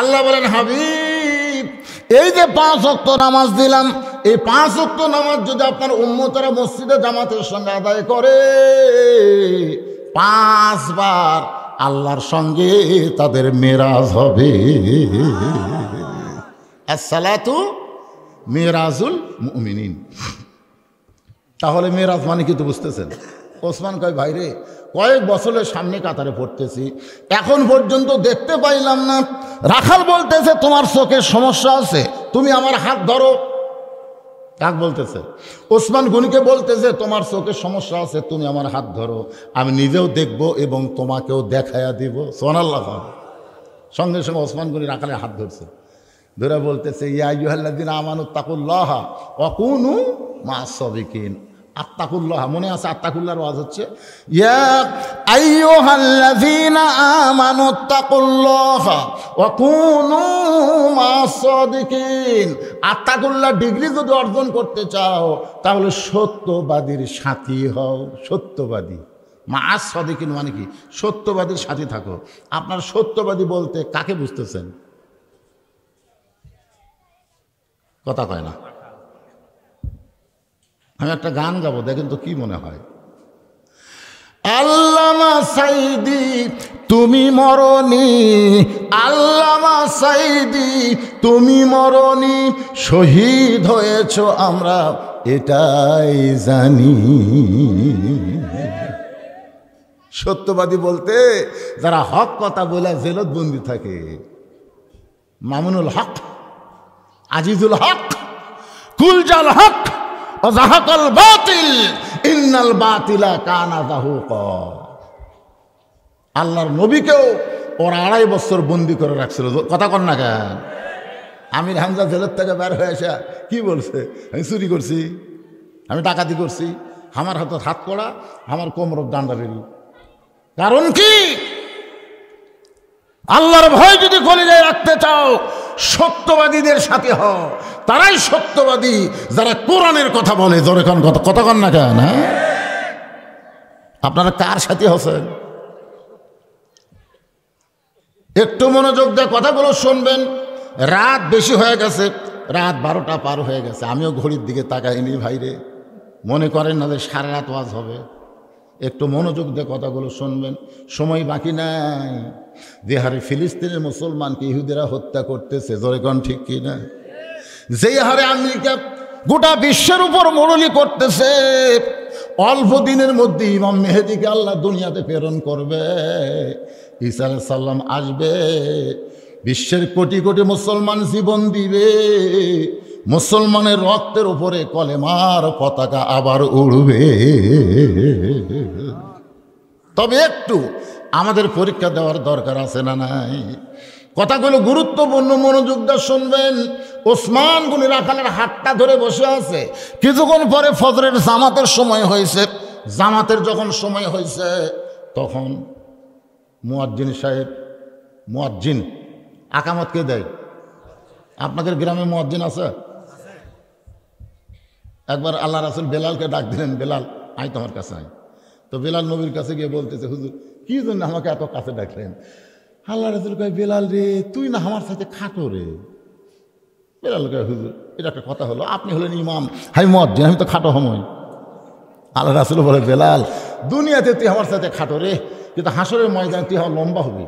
আল্লাহ বলেন হাবিব এই যে 5 ওয়াক্ত নামাজ দিলাম, এই 5 ওয়াক্ত নামাজ যদি আপনার উম্মতরা মসজিদে জামাতের সঙ্গে আদায় করে 5 বার আল্লাহর সঙ্গে তাদের মেরাজ হবে। আসসালাতু মেরাজুল মুমিনিন। তাহলে মেরাজ মানে কি তো বুঝতেছেন? ওসমান কয় ভাই রে কয়েক বছরের সামনে কাতারে পড়তেছি, এখন পর্যন্ত দেখতে পাইলাম না। রাখাল বলতেছে তোমার চোখের সমস্যা আছে, তুমি আমার হাত ধরো। কাক বলতেছে? ওসমান গনিকে বলতেছে তোমার চোখের সমস্যা আছে, তুমি আমার হাত ধরো, আমি নিজেও দেখব এবং তোমাকেও দেখাইয়া দিব। সুবহানাল্লাহ। সঙ্গে সঙ্গে ওসমান গনি রাখালের হাত ধরছে, ধরে বলতেছে ইয়া আইয়ুহাল্লাযীনা আমানুত্তাকুল্লাহ ওয়া কুনু মা'আস সাদিকিন। আত্তাকুল্লাহ মনে আছে? আত্তাকুল্লাহর ওয়াজ হচ্ছে ইয়া আইয়ুহাল্লাযীনা আমানুত্তাকুল্লাহ ওয়া কুনু মা'আস সাদিকিন। আত্তাকুল্লাহ ডিগ্রি যদি অর্জন করতে চাও তাহলে সত্যবাদীর সাথী হও। সত্যবাদী মা'আস সাদিকিন মানে কি? সত্যবাদীর সাথী থাকো। আপনার সত্যবাদী বলতে কাকে বুঝতেছেন? কথা কয় না। আমি একটা গান গাবো, দেখেন তো কি মনে হয়। আল্লামা সাইদি তুমি মরনি, আল্লামা সাইদি তুমি মরনি, শহীদ হয়েছ আমরা এটাই জানি। সত্যবাদী বলতে যারা হক কথা বলে জেলত বন্দি থাকে, মামুনুল হক, আজিজুল হক, কুলজাল হক, ওয়াজাহাকাল বাতিল ইন্নাল বাতিলা কানা যাহুকা। আল্লাহর নবীকেও ওরা 2.5 বছর বন্দি করে রাখছিল। কথা কন না কেন? আমির হামজা জেলের থেকে বের হয়ে আসা কি বলছে? আমি চুরি করছি, আমি ডাকাতি করছি, আমার হাতে হাত করা, আমার কোমরের ডান্ডা বেরি। কারণ কি? আল্লাহর ভয় যদি কলিজায় রাখতে চাও সত্যবাদীদের সাথে হও, তারাই সত্যবাদী যারা কোরআনের কথা বলে। জোরে কোন কথা কন না কেন? আপনারা কার সাথে হচ্ছেন? একটু মনোযোগ দিয়ে কথাগুলো শুনবেন। রাত বেশি হয়ে গেছে, রাত 12টা পার হয়ে গেছে। আমিও ঘড়ির দিকে তাকাইনি ভাইরে, মনে করেন না যে সারা রাত ওয়াজ হবে। একটু মনোযোগ দিয়ে কথাগুলো শুনবেন, সময় বাকি নাই। যে হারে ফিলিস্তিনের মুসলমানকে ইহুদিরা হত্যা করতেছে, জোরে কোন ঠিক কি না? যেই হারে আমেরিকা গোটা বিশ্বের উপর মরুলি করতেছে, অল্প দিনের মধ্যে ইমাম মেহেদিকে আল্লাহ দুনিয়াতে প্রেরণ করবে। ঈসা আলাইহিস সালাম আসবে, বিশ্বের কোটি কোটি মুসলমান জীবন দিবে, মুসলমানের রক্তের উপরে কলেমার পতাকা আবার উড়বে। তবে একটু আমাদের পরীক্ষা দেওয়ার দরকার আছে না নাই? কথাগুলো গুরুত্বপূর্ণ, মনোযোগ দিয়ে শুনবেন। ওসমান গনি রাখালের হাতটা ধরে বসে আছে। কিছুক্ষণ পরে ফজরের জামাতের সময় হয়েছে। জামাতের যখন সময় হয়েছে তখন মুয়াজ্জিন সাহেব, মুয়াজ্জিন আকামত কে দেয়? আপনাদের গ্রামে মুয়াজ্জিন আছে? একবার আল্লাহ রাসূল বেলালকে ডাক দিলেন, বেলাল আয় তোমার কাছে আয়। তো বেলাল নবীর কাছে গিয়ে বলতেছে, হুজুর কি জন্য আমাকে এত কাছে ডাকলেন? আল্লাহ রাসূল কয়, বেলাল রে তুই না আমার সাথে খাটো রে। বেলাল কয়, হুজুর এটা একটা কথা হলো, আপনি হলেন ইমাম, হাই মুয়াজ্জিন, আমি তো খাটো সময়। আল্লাহ রাসূল বলে, বেলাল দুনিয়াতে তুই আমার সাথে খাটো রে, কিন্তু হাসরের ময়দানে তুই আমার লম্বা হবি।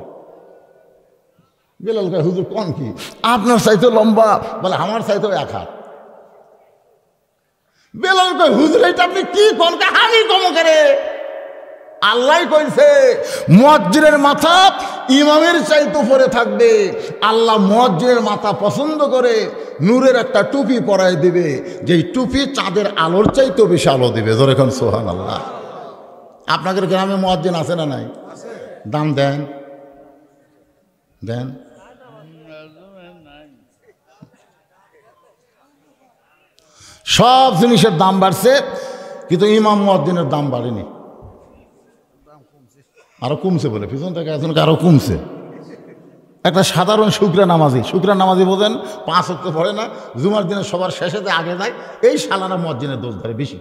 বেলাল কয়, হুজুর কোন কি? আপনার চাইতেও লম্বা? বলে আমার চাইতেও এক হাত। বেলাল কয়, হুজুর এটা আপনি কি কোন? আমি কম করে আল্লাহ কইছে মুয়াজ্জিনের মাথা ইমামের চাইতে উপরে থাকবে। আল্লাহ মুয়াজ্জিনের মাথা পছন্দ করে নূরের একটা টুপি পরায় দিবে, যেই টুপি চাঁদের আলোর চাইতেও বেশি আলো দিবে। জোরে কোন সুবহানাল্লাহ। আপনাদের গ্রামে মুয়াজ্জিন আছে না নাই? দাম দেন দেন। সব জিনিসের দাম বাড়ছে, কিন্তু ইমাম মুয়াজ্জিনের দাম বাড়েনি, আরো কমছে। বলে পিছন থেকে একজনকে আরো কমছে। একটা সাধারণ শুকরা নামাজি বোঝেন, 5 ওয়াক্ত পড়ে না, জুমার দিনে সবার শেষেতে আগে যায়, এই শালারা মুয়াজ্জিনের দোষ ধরে বেশি।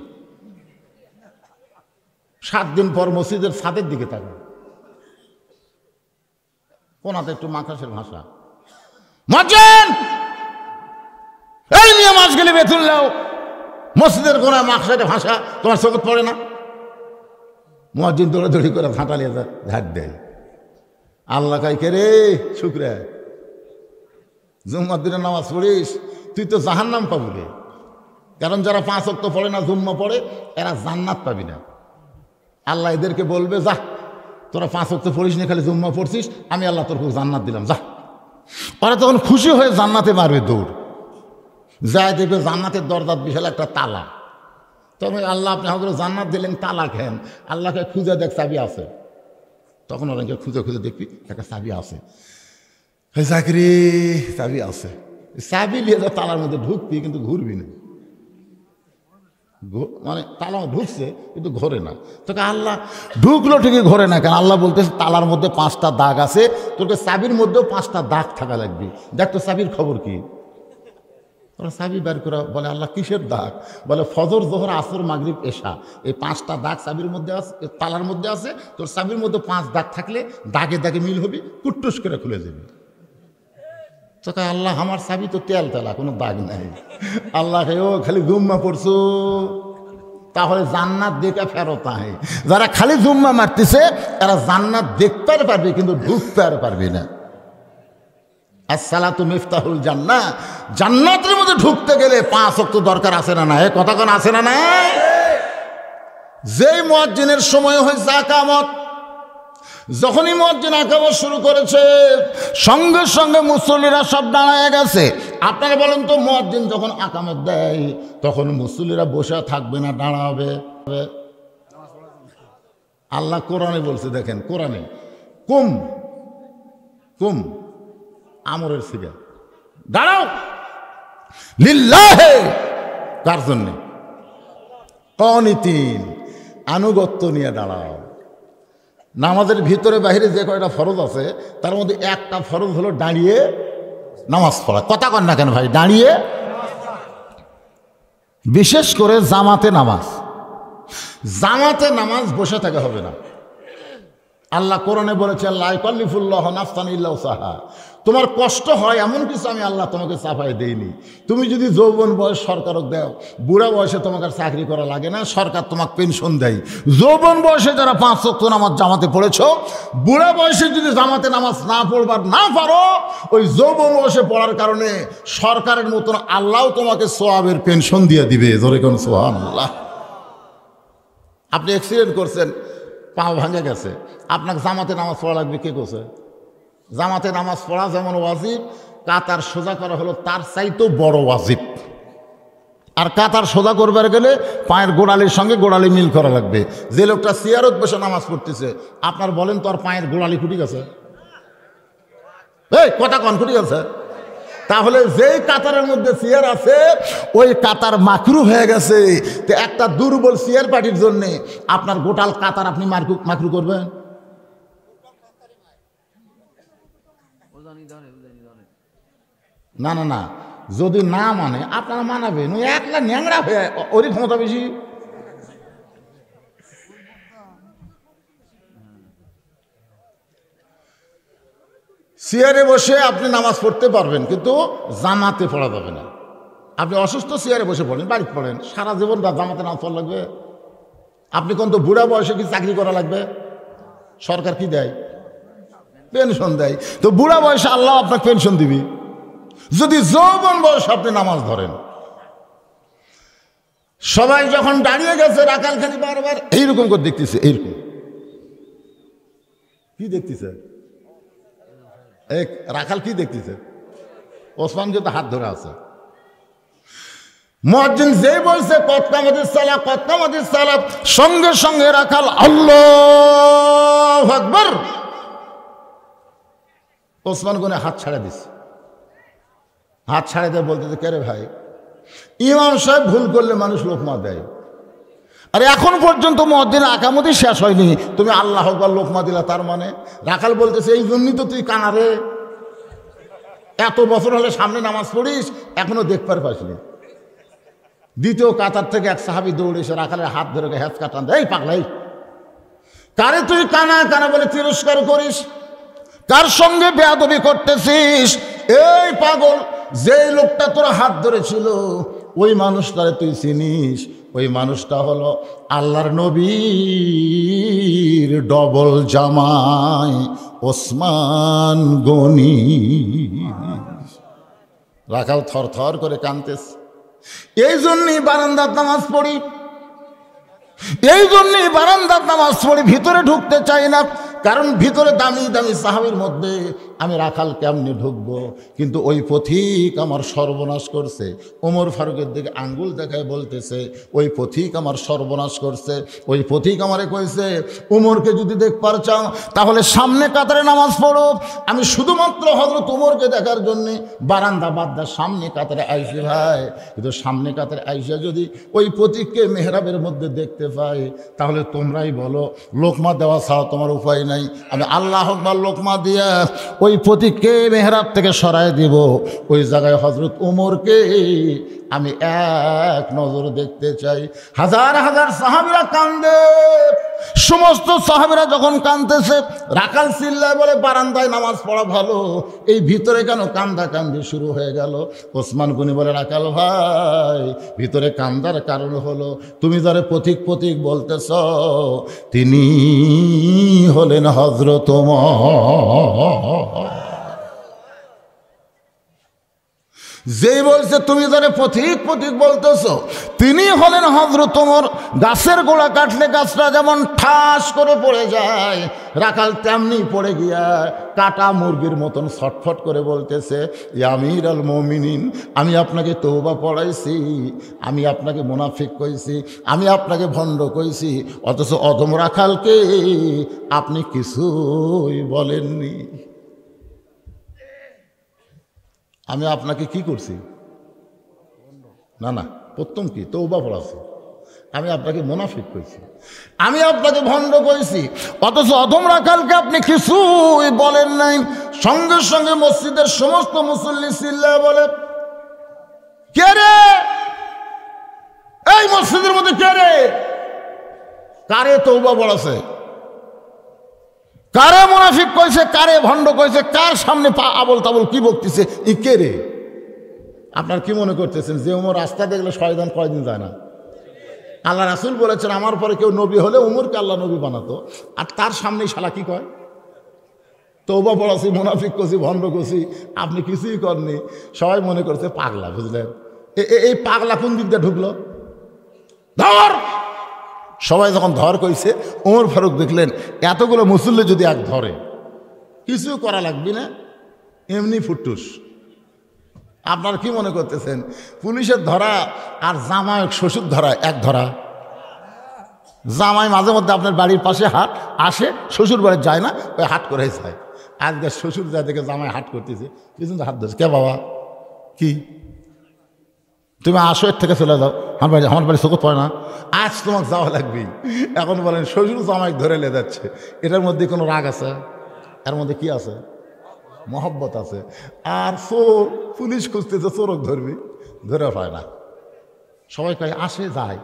7 দিন পর মসজিদের ছাদের দিকে থাকে, কোনাতে একটু মাখাসের ভাষা, মুয়াজ্জিন এই নিয়ে মাস গেলে বেতন নাও, মসজিদের কোনা মাখাসের ভাষা তোমার চোখে পড়ে না? মুয়াজ্জিন দৌড়াদৌড়ি করে ফাটালিয়ে ঝাড় দেয়। আল্লাহ কয়, কে রে শুকরা, জুম্মার দিনে নামাজ পড়িস, তুই তো জাহান্নাম পাবি রে। কারণ যারা 5 ওয়াক্ত পড়ে না, জুম্মা পড়ে, এরা জান্নাত পাবি না। আল্লাহ এদেরকে বলবে, যা তোরা 5 ওয়াক্ত পড়িস না, খালি জুম্মা পড়ছিস, আমি আল্লাহ তোর খুব জান্নাত দিলাম, যা। ওরা তখন খুশি হয়ে জান্নাতে মারবে দৌড়, যায় দেখবে জান্নাতের দরজার বিশাল একটা তালা। তখন আল্লাহ আপনি আমাদের জান্নাত দিলেন, তালা খেন। আল্লাহকে খুঁজে দেখ চাবি আছে। তখন ওরাকে খুঁজে খুঁজে দেখবি একটা চাবি আছে, চাকরি চাবি আছে, চাবি নিয়ে যা তালার মধ্যে ঢুকবি, কিন্তু ঘুরবি না, মানে তালা ঢুকছে কিন্তু ঘোরে না। তোকে আল্লাহ ঢুকলো ঠিকই ঘোরে না, কেন? আল্লাহ বলতেছে তালার মধ্যে 5টা দাগ আছে, তোকে চাবির মধ্যেও 5টা দাগ থাকা লাগবে। দেখ তো চাবির খবর কি? ওরা চাবি বের করে বলে, আল্লাহ কিসের দাগ? বলে ফজর, জোহর, আসর, মাগরিব, এশা, এই 5টা দাগ চাবির মধ্যে আছে, তালার মধ্যে আছে। তোর চাবির মধ্যে 5 দাগ থাকলে দাগে দাগে মিল হবি, কুট্টুস করে খুলে যাবি। তোকে আল্লাহ আমার চাবি তো তেল তেলা, কোনো দাগ নাই। আল্লাহ ও খালি জুম্মা পড়ছো, তাহলে জান্নাত দেখে ফেরত আহে। যারা খালি জুম্মা মারতেছে এরা জান্নাত দেখতে পারবে, কিন্তু ঢুকতে আর পারবে না। আসসালাতু মিফতাহুল জান্নাহ, জান্নাতের মধ্যে ঢুকতে গেলে 5 ওয়াক্ত দরকার আছে না নাই? কথা কোন আছে না নাই? যেই মুয়াজ্জিনের সময় হয়েছে আকামত, যখনই মুয়াজ্জিন আকামত শুরু করেছে, সঙ্গে সঙ্গে মুসল্লিরা সব দাঁড়ায় গেছে। আপনারা বলেন তো, মুয়াজ্জিন যখন আকামত দেয় তখন মুসল্লিরা বসে থাকবে না দাঁড়াবে? আল্লাহ কোরআনে বলছে, দেখেন কোরআনে, কুম কুম আমরের সিগা, দাঁড়াও লিল্লাহে, কার জন্য? কনিতিন, আনুগত্য নিয়ে দাঁড়াও। নামাজের ভিতরে বাহিরে যে কয়টা ফরজ আছে তার মধ্যে একটা ফরজ হলো দাঁড়িয়ে নামাজ পড়া। কথা কন না কেন ভাই? দাঁড়িয়ে, বিশেষ করে জামাতে নামাজ বসে থাকা হবে না। আল্লাহ কোরআনে বলেছে, লা ইউকাল্লিফুল্লাহু নাফসান ইল্লা উসাহা। তোমার কষ্ট হয় এমন কিছু আমি আল্লাহ তোমাকে চাপাই দেইনি। তুমি যদি যৌবন বয়স সরকারক দাও, বুড়া বয়সে তোমাকে চাকরি করা লাগে না, সরকার তোমাকে পেনশন দেয়। যৌবন বয়সে যারা 5 ওয়াক্ত নামাজ জামাতে পড়েছো, বুড়া বয়সে যদি জামাতে নামাজ না পড়বার না পারো, ওই যৌবন বয়সে পড়ার কারণে সরকারের মতন আল্লাহ তোমাকে সোয়াবের পেনশন দিয়ে দিবে। জোরে কোন সুবহানাল্লাহ। আপনি অ্যাক্সিডেন্ট করছেন, পা ভাঙে গেছে, আপনাকে জামাতে নামাজ পড়া লাগবে, কে করছে? জামাতে নামাজ পড়া যেমন ওয়াজিব, কাতার সোজা করা হলো তার চাইতেও বড় ওয়াজিব। আর কাতার সোজা করবার গেলে পায়ের গোড়ালির সঙ্গে গোড়ালি মিল করা লাগবে। যে লোকটা চেয়ারত বসে নামাজ পড়তেছে, আপনার বলেন তো আর পায়ের গোড়ালি খুঁটি গেছে? এই কথা কন, খুঁটি গেছে? তাহলে যেই কাতারের মধ্যে চেয়ার আছে ওই কাতার মাকরু হয়ে গেছে। তো একটা দুর্বল চেয়ার পার্টির জন্যে আপনার গোটাল কাতার আপনি মাকরু করবেন? না না না, যদি না মানে আপনারা মানাবেন, ওই একলা ন্যাংরা হয়ে ওরই ক্ষমতা বেশি। চেয়ারে বসে আপনি নামাজ পড়তে পারবেন, কিন্তু জামাতে পড়া যাবে না। আপনি অসুস্থ, চেয়ারে বসে পড়েন, বাড়িতে পড়েন, সারা জীবন জামাতে নামাজ পড়া লাগবে? আপনি কোন তো বুড়া বয়সে কি চাকরি করা লাগবে? সরকার কি দেয়? পেনশন দেয়। তো বুড়া বয়সে আল্লাহ আপনাকে পেনশন দিবি। যদি যৌবন বয়সে আপনি নামাজ ধরেন, সবাই যখন দাঁড়িয়ে গেছে, রাখাল খালি বারবার এইরকম করে দেখতেছে। এইরকম কি দেখতেছে? রাখাল কি দেখতেছে? ওসমান কিন্তু হাত ধরে আছে। মুয়াজ্জিন যেই বলছে কদ কামাতিস সালাহ, কদ কামাতিস সালাহ, সঙ্গে সঙ্গে রাখাল আল্লাহু আকবার, ওসমান গনে হাত ছাড়া দিছে। হাত ছাড়া দিয়ে বলতেছে, কে রে ভাই, ইমাম সাহেব ভুল করলে মানুষ লোকমা দেয়, আর এখন পর্যন্ত মুয়াজ্জিন আকামতি শেষ হয়নি, তুমি আল্লাহু আকবার লোকমা দিলা, তার মানে? রাখাল বলতেছে, এই জন্যই তো তুই কানারে, এত বছর হলে সামনে নামাজ পড়িস, এখনো দেখবার পাসনি। দ্বিতীয় কাতার থেকে এক সাহাবী দৌড়ে এসে রাখালের হাত ধরে হ্যাচ কাটান, এই পাগলাই, কারে তুই কানা কানা বলে তিরস্কার করিস? কার সঙ্গে বেয়াদবি করতেছিস? এই পাগল, যে লোকটা তোর হাত ধরেছিল ওই মানুষটারে তুই চিনিস? ওই মানুষটা হলো আল্লাহর নবীর ডবল জামাই ওসমান গনি। রাখাল থর থর করে কাঁদতেছে। এই জন্যই বারান্দার নামাজ পড়ি, এই জন্যই বারান্দার নামাজ পড়ি, ভিতরে ঢুকতে চাই না। কারণ ভিতরে দামি দামি সাহাবীর মধ্যে আমি রাখাল কেমনি ঢুকবো? কিন্তু ওই পথিক আমার সর্বনাশ করছে। ওমর ফারুকের দিকে আঙ্গুল দেখায় বলতেছে, ওই পথিক আমার সর্বনাশ করছে। ওই পথিক আমারে কইছে, ওমরকে যদি দেখবার চাও তাহলে সামনে কাতারে নামাজ পড়ো। আমি শুধুমাত্র হযরত ওমরকে দেখার জন্যে বারান্দা বাদ্দার সামনে কাতারে আইসি ভাই। কিন্তু সামনে কাতারে আইসা যদি ওই পথিককে মেহরাবের মধ্যে দেখতে পাই, তাহলে তোমরাই বলো, লোকমা দেওয়া ছাড়া তোমার উপায় নাই। আমি আল্লাহু আকবার লোকমা দিয়া ওই পথিককে মেহরাব থেকে সরায় দিব। ওই জায়গায় হযরত ওমরকে আমি এক নজর দেখতে চাই। হাজার হাজার সাহাবীরা কান্দে। সমস্ত সাহাবীরা যখন কাঁদতেছে, রাখাল চিল্লায় বলে, বারান্দায় নামাজ পড়া ভালো, এই ভিতরে কেন কান্দা কান্দি শুরু হয়ে গেল? ওসমান গনি বলে, রাখাল ভাই, ভিতরে কান্দার কারণ হলো তুমি যারে পথিক পথিক বলতেছ, তিনি হলেন হযরত ওমর। যেই বলছে তুমি যারে পথিক পথিক বলতেছ, তিনি হলেন হযরত ওমর। গাছের গোড়া কাটলে গাছটা যেমন ঠাস করে পড়ে যায়, রাখাল তেমনি পড়ে গিয়া কাটা মুরগির মতন ছটফট করে বলতেছে, ইয়া আমির আল মুমিনিন, আমি আপনাকে তওবা পড়াইছি, আমি আপনাকে মুনাফিক কইছি, আমি আপনাকে ভণ্ড কইছি, অথচ অধম রাখালকে আপনি কিছুই বলেননি। আমি আপনাকে কি করছি? না না, প্রথম কি তওবা পড়াছি। আমি আপনাকে মুনাফিক কইছি, আমি আপনাকে ভণ্ড কইছি, অথচ অধম রাখালকে আপনি কিছুই বলেন নাই। সঙ্গে সঙ্গে মসজিদের সমস্ত মুসল্লি চিল্লায় বলে, কে রে? এই মসজিদের মধ্যে কে রে? কারে তওবা পড়াছে? কারে মুনাফিক কইছে? কারে ভণ্ড কইছে? কার সামনে আবল তাবল কি বকতেছে? ই কে রে? আপনার কি মনে করতেছেন যে ওমর রাস্তা দেখলে শয়তান কয়দিন যায় না? আল্লাহ রাসূল বলেছেন, আমার পরে কেউ নবী হলে ওমরকে আল্লাহ নবী বানাতো। আর তার সামনেই শালা কি কয়? তওবা পড়াছি, মুনাফিক করছি, ভণ্ড করছি, আপনি কিছুই করেননি। সবাই মনে করছে পাগলা, বুঝলেন? এই পাগলা কোন দিক দিয়ে ঢুকলো? ধর! সবাই যখন ধর কইছে, ওমর ফারুক দেখলেন এতগুলো মুসল্লি যদি এক ধরে, কিছু করা লাগবে না, এমনি ফুটুস। আপনার কি মনে করতেছেন পুলিশের ধরা আর জামাই শ্বশুর ধরা এক ধরা? জামাই মাঝে মধ্যে আপনার বাড়ির পাশে হাট আসে, শ্বশুর বাড়ি যায় না, ওই হাট করে যায়। আজকে শ্বশুর যায় দেখে জামাই হাট করতেছে, পিছন হাত ধরছে, কে বাবা কি তুমি আসো, এর থেকে চলে যাও, আমার বাড়ি চোখ পড়ে না, আজ তোমাকে যাওয়া লাগবেই। এখন বলেন শ্বশুর জামাই ধরে লে যাচ্ছে, এটার মধ্যে কোনো রাগ আছে? এর মধ্যে কি আছে? মহব্বত আছে। আর চোর পুলিশ খুঁজতেছে, চোরক ধরবি, ধরে পায় না। সবাই কয় আসে যায়,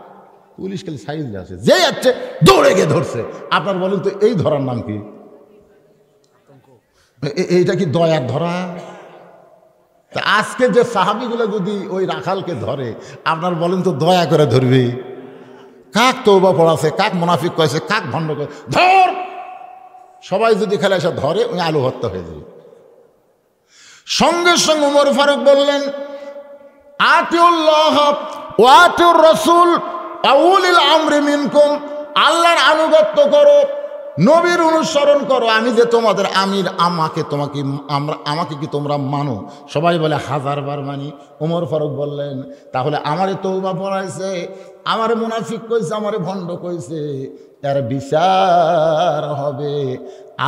পুলিশ খালি সাইজ আসে, যে যাচ্ছে দৌড়ে গিয়ে ধরছে। আপনার বলেন তো এই ধরার নাম কি? এইটা কি দয়ার ধরা? তা আজকে যে সাহাবিগুলো যদি ওই রাখালকে ধরে, আপনার বলেন তো দয়া করে ধরবি? কাক তওবা পড়াছে, কাক মুনাফিক কয়েছে, কাক ভণ্ড করে ধর। সবাই যদি খেলে এসে ধরে, ওই আলু হত্যা হয়ে যাবে। সঙ্গে সঙ্গে উমর ফারুক বললেন, আতিউল্লাহ ওয়া আতিউর রাসূল ওয়া উলিল আমরি মিনকুম, আল্লাহর আনুগত্য করো, নবীর অনুসরণ করো। আমি যে তোমাদের আমির, আমাকে কি তোমরা মানো? সবাই বলে 1000 বার মানি। উমর ফারুক বললেন, তাহলে আমারে তওবা পড়াইছে, আমারে মুনাফিক কইছে, আমারে ভণ্ড কইছে, এর বিচার হবে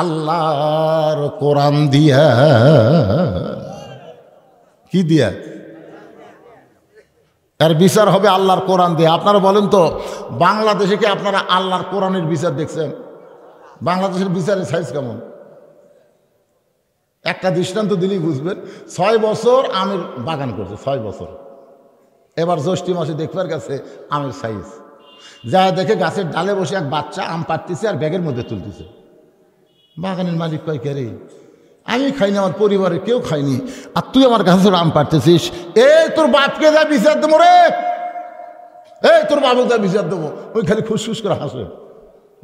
আল্লাহর কোরআন দিয়া। কি দিয়া? এর বিচার হবে আল্লাহর কোরআন দিয়ে। আপনারা বলেন তো, বাংলাদেশে কি আপনারা আল্লাহর কোরআনের বিচার দেখছেন? বাংলাদেশের বিচারের সাইজ কেমন? একটা দৃষ্টান্ত দিলেই বুঝবেন। 6 বছর আমের বাগান করছে, 6 বছর। এবার জ্যৈষ্ঠী মাসে দেখবার কাছে আমের সাইজ, যা দেখে গাছের ডালে বসে এক বাচ্চা আম পাড়তেছে আর ব্যাগের মধ্যে তুলতেছে। বাগানের মালিক কয়, কে রে? আমি খাইনি, আমার পরিবারের কেউ খায়নি, আর তুই আমার গাছের আম পাড়তেছিস? তোর বাপকে যা বিচার দেবো রে, তোর বাবুকে যা বিচার দেবো। ওই খালি ফুসফুস করে হাসে।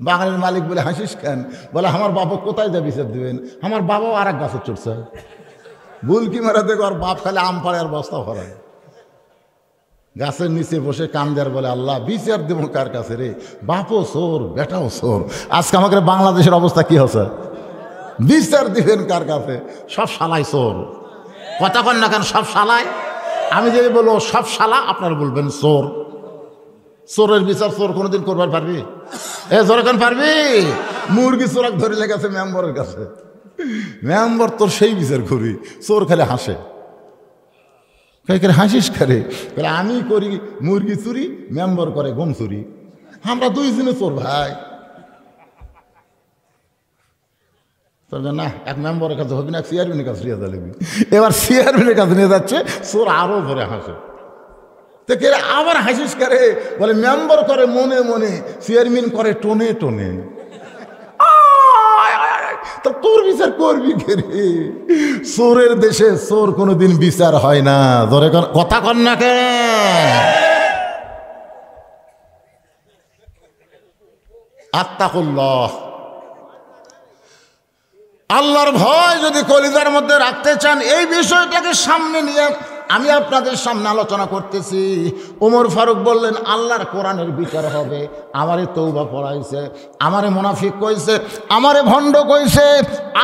বাগানের মালিক বলে, হাসিস কেন? বলে, আমার বাবা কোথায় যা বিচার দেবেন? আমার বাবাও আর এক গাছে চড়ছে। বুলকি মারা দেখো, আর বাপ খালি আম পাড়ে আর বস্তা ভরায়। গাছের নিচে বসে কান্দে আর বলে, আল্লাহ বিচার দেবো কার কাছে রে? বাপও চোর, বেটাও চোর। আজকে আমাকে বাংলাদেশের অবস্থা কি হচ্ছে? বিচার দিবেন কার কাছে? সব শালাই চোর। কথা কন না কেন? সব শালাই। আমি যদি বলবো সব শালা, আপনারা বলবেন চোর। চোরের বিচার চোর কোনোদিন করবার পারবি? জোরকান পারবি? মুরগি চোরাক ধরে লেগেছে মেম্বরের কাছে, মেম্বর তোর সেই বিচার করি। চোর খালি হাসে। হাসিস খারে? আমি করি মুরগি চুরি, মেম্বর করে গম চুরি। আমরা দুইজনে চোর ভাই। না, এক মেম্বরের কাছে হবি না, চেয়ারম্যানের কাছে নিয়ে যাবি। এবার চেয়ারম্যানের কাছে নিয়ে যাচ্ছে, চোর আরো ধরে হাসে। তো কে আবার হাসিস কারে? বলে, মেম্বার করে মনে মনে, চেয়ারম্যান করে টোনে টোনে। তা তোর বিচার করবি কে রে? চোরের দেশে চোর কোনোদিন বিচার হয় না। ধরে কথা কন না কে? আত্তাকুল্লাহ, আল্লাহর ভয় যদি কলিজার মধ্যে রাখতে চান, এই বিষয়টাকে সামনে নিয়ে আমি আপনাদের সামনে আলোচনা করতেছি। ওমর ফারুক বললেন, আল্লাহর কোরআনের বিচার হবে। আমারে তওবা পড়াইছে, আমারে মুনাফিক কইছে, আমারে ভণ্ড কইছে,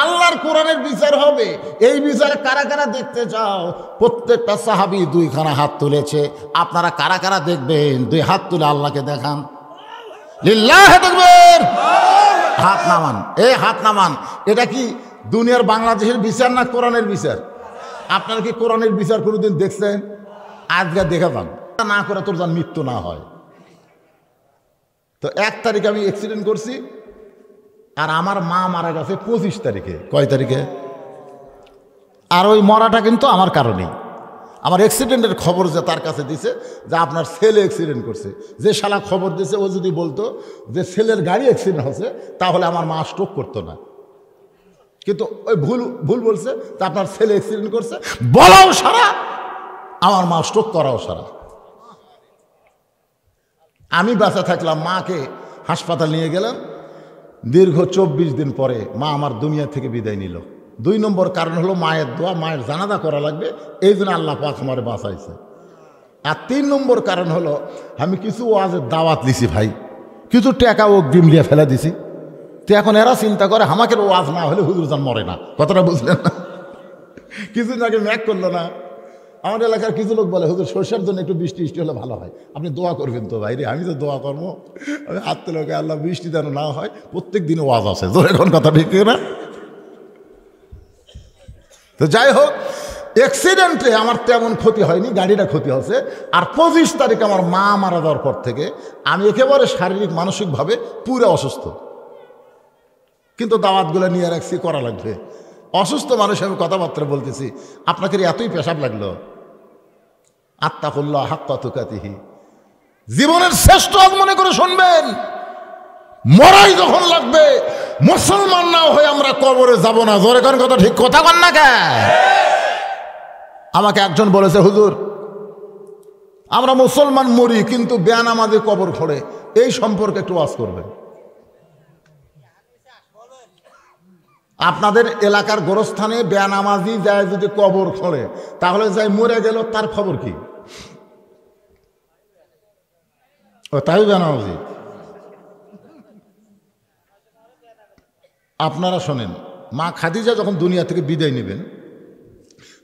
আল্লাহর কোরআনের বিচার হবে। এই বিচার কারা কারা দেখতে চাও? প্রত্যেকটা সাহাবী 2খানা হাত তুলেছে। আপনারা কারা কারা দেখবেন? 2 হাত তুলে আল্লাহকে দেখান। লিল্লাহি তাকবীর। হাত নামান, হাত নামান। এটা কি দুনিয়ার বাংলাদেশের বিচার না কোরআনের বিচার? আপনারা কি কোরআনের বিচার কোনোদিন দেখছেন? আজকে দেখা যান না করে তোর যেন মৃত্যু না হয়। তো 1 তারিখে আমি অ্যাক্সিডেন্ট করছি, আর আমার মা মারা গেছে 25 তারিখে। কয় তারিখে? আর ওই মরাটা কিন্তু আমার কারণেই। আমার অ্যাক্সিডেন্টের খবর যে তার কাছে দিছে, যে আপনার ছেলে অ্যাক্সিডেন্ট করছে, যে শালা খবর দিছে, ও যদি বলতো যে ছেলের গাড়ি অ্যাক্সিডেন্ট হচ্ছে, তাহলে আমার মা স্ট্রোক করতো না। কিন্তু ওই ভুল বলছে, তা আপনার ছেলে অ্যাক্সিডেন্ট করছে বলাও সারা, আমার মা স্ট্রোক করাও সারা। আমি বাঁচা থাকলাম, মাকে হাসপাতাল নিয়ে গেলাম। দীর্ঘ 24 দিন পরে মা আমার দুনিয়া থেকে বিদায় নিল। 2 নম্বর কারণ হলো মায়ের দোয়া, মায়ের জানাজা করা লাগবে, এই জন্য আল্লাহ পাক আমার বাঁচাইছে। আর 3 নম্বর কারণ হলো, আমি কিছু ওয়াজের দাওয়াত দিছি ভাই, কিছু টাকা অগ্রিম দিয়ে ফেলে দিছি। তো এখন এরা চিন্তা করে, আমাকে ওয়াজ না হলে হুজুর জান মরে না। কথাটা বুঝলেন না? কিছুদিন আগে ম্যাক করলো না, আমাদের এলাকার কিছু লোক বলে, হুজুর সরষের জন্য একটু বৃষ্টি হলে ভালো হয়, আপনি দোয়া করবেন তো? ভাই রে, আমি তো দোয়া করবো, আমি হাত লোকে আল্লাহ বৃষ্টি যেন না হয়। প্রত্যেক দিনে ওয়াজ আছে, তোর এখন কথা ঠিক না? তো যাই হোক, অ্যাক্সিডেন্টে আমার তেমন ক্ষতি হয়নি, গাড়িটা ক্ষতি হচ্ছে। আর 25 তারিখ আমার মা মারা যাওয়ার পর থেকে আমি একেবারে শারীরিক মানসিকভাবে পুরো অসুস্থ। কিন্তু দাওয়াতগুলো নিয়ে রাখছি, করা লাগবে। অসুস্থ মানুষ আমি কথাবার্তা বলতেছি, আপনাকে এতই পেশাব লাগলো? আত্তাকুল্লাহ হাক্কা তুকাতিহি, জীবনের শ্রেষ্ঠ মনে করে শুনবেন। মরাই যখন লাগবে, মুসলমান না হয়ে আমরা কবরে যাব না। জোরে কোন কথা, ঠিক কথা কন না কে? আমাকে একজন বলেছে, হুজুর আমরা মুসলমান মরি কিন্তু বেনামাজি কবর খোঁড়ে, এই সম্পর্কে একটু ওয়াজ করবেন। আপনাদের এলাকার গোরস্থানে বেনামাজি যায় যদি কবর খোঁড়ে, তাহলে যাই মরে গেল তার খবর কি? ও তাই বেনামাজি। আপনারা শোনেন, মা খাদিজা যখন দুনিয়া থেকে বিদায় নেবেন,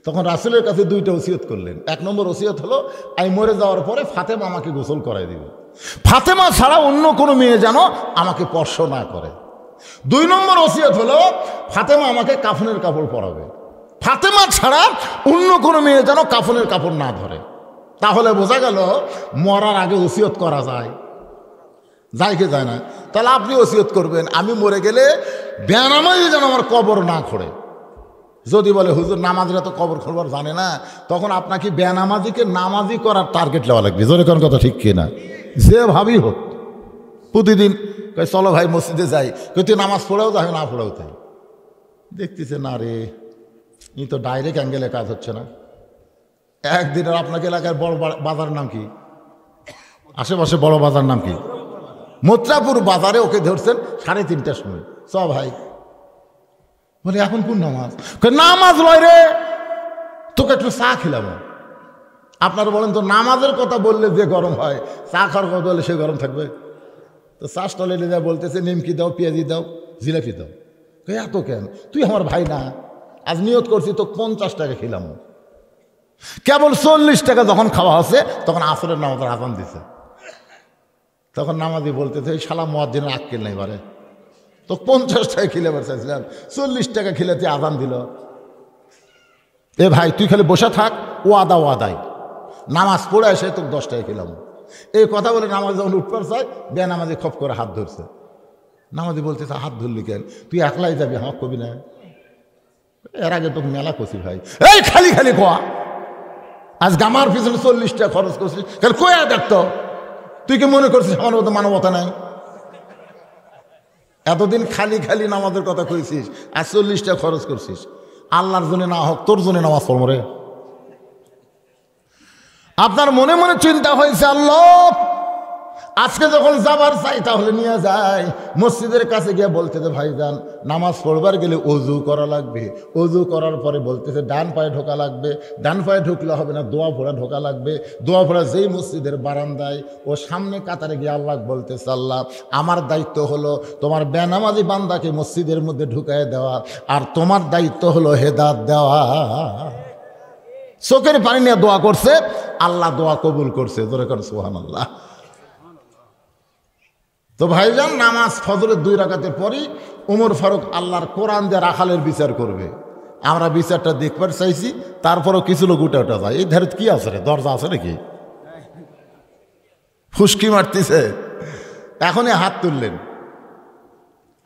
তখন রাসূলের কাছে দুইটা ওসিয়ত করলেন। এক নম্বর ওসিয়ত হলো, আমি মরে যাওয়ার পরে ফাতেমা আমাকে গোসল করাই দিবে, ফাতেমা ছাড়া অন্য কোনো মেয়ে যেন আমাকে স্পর্শ না করে। দুই নম্বর ওসিয়ত হলো, ফাতেমা আমাকে কাফনের কাপড় পরাবে, ফাতেমা ছাড়া অন্য কোনো মেয়ে যেন কাফনের কাপড় না ধরে। তাহলে বোঝা গেল মরার আগে ওসিয়ত করা যায়, যায় কি যায় না? তাহলে আপনি ওসিয়ত করবেন, আমি মরে গেলে বেনামাজি যেন আমার কবর না খোঁড়ে। যদি বলে হুজুর নামাজিরা তো কবর খোঁড়বার জানে না, তখন আপনাকে বেনামাজিকে নামাজি করার টার্গেট নেওয়া লাগবে। জোরে কোন কথা, ঠিক কিনা? যে ভাবি হোক, প্রতিদিন চলো ভাই মসজিদে যাই, তুই নামাজ পড়েও যাই না পড়েও তাই। দেখতেছে না রে, ই তো ডাইরেক্ট অ্যাঙ্গেলে কাজ হচ্ছে না। একদিনের আপনাকে এলাকার বড় বাজার নাম কি? আশেপাশে বড় বাজার নাম কি? মথুরাপুর বাজারে ওকে ধরছেন 3:30টার সময়। চ ভাই, বলে এখন কোন নামাজ? নামাজ লয় রে, তোকে একটু চা খেলাম। আপনারা বলেন তো, নামাজের কথা বললে যে গরম হয়, চা খাওয়ার কথা বললে সে গরম থাকবে? তো চা স্টলে নিয়ে বলতেছে নিমকি দাও, পেঁয়াজি দাও, জিলাপি দাও। এত কেন? তুই আমার ভাই না? আজ নিয়ত করছি তো 50 টাকা খেলাম। কেবল 40 টাকা যখন খাওয়া হচ্ছে, তখন আসরের নামাজের আজান দিছে। তখন নামাজি বলতেছে, এই শালা মুয়াজ্জিনের আক্কেল নেই বারে, তো 50 টাকা খেলে বার চাইছিলাম, 40 টাকা খেলে তুই আজান দিল। এ ভাই তুই খালি বসে থাক, ও আদায় নামাজ পড়ে এসে তোকে 10 টাকা খেলাম। এই কথা বলে নামাজ যখন উঠবার চাই, বেনামাজি খপ করে হাত ধরছে। নামাজি বলতেছে, হাত ধরলি কেন? তুই একলাই যাবি, আমার কবি না? এর আগে তোকে মেলা করছি ভাই। এই খালি খালি কোয়া, আজ গামার পিছনে 40 টাকা খরচ করছিস, কয়া দেখতো। তুই কি মনে করছিস আমার মতো মানবতা নাই? এতদিন খালি খালি নামাজের কথা কইছিস, আর 40 টাকা খরচ করছিস। আল্লাহর জন্য না হোক, তোর জন্য নামাজ পড়ব রে। আপনার মনে মনে চিন্তা হয়েছে, আল্লাহ আজকে যখন যাবার চাই তাহলে নিয়ে যায়। মসজিদের কাছে গিয়ে বলতেছে, ভাইজান নামাজ পড়বার গেলে অজু করা লাগবে। অজু করার পরে বলতেছে ডান পায়ে ঢোকা লাগবে। ডান পায়ে ঢুকলে হবে না, দোয়া পড়া ঢোকা লাগবে। দোয়া পড়া যেই মসজিদের বারান্দায় ও সামনে কাতারে গিয়ে আল্লাহ বলতেছে, আল্লাহ আমার দায়িত্ব হলো তোমার বেনামাজি বান্দাকে মসজিদের মধ্যে ঢুকায় দেওয়া, আর তোমার দায়িত্ব হলো হেদায়েত দেওয়া। চোখের পানি নিয়ে দোয়া করছে, আল্লাহ দোয়া কবুল করছে। জোরে করেন সুবহানাল্লাহ। তো ভাইজান, নামাজ ফজরের 2 রাকাতের পরই ওমর ফারুক আল্লাহর কোরআন দিয়ে রাখালের বিচার করবে। আমরা বিচারটা দেখবার চাইছি, তারপরেও কিছু লোক উঠে উঠে যায়। এই ধারে কি আছে রে, দরজা আছে নাকি? ফুসকি মারতেছে। এখনই হাত তুললেন,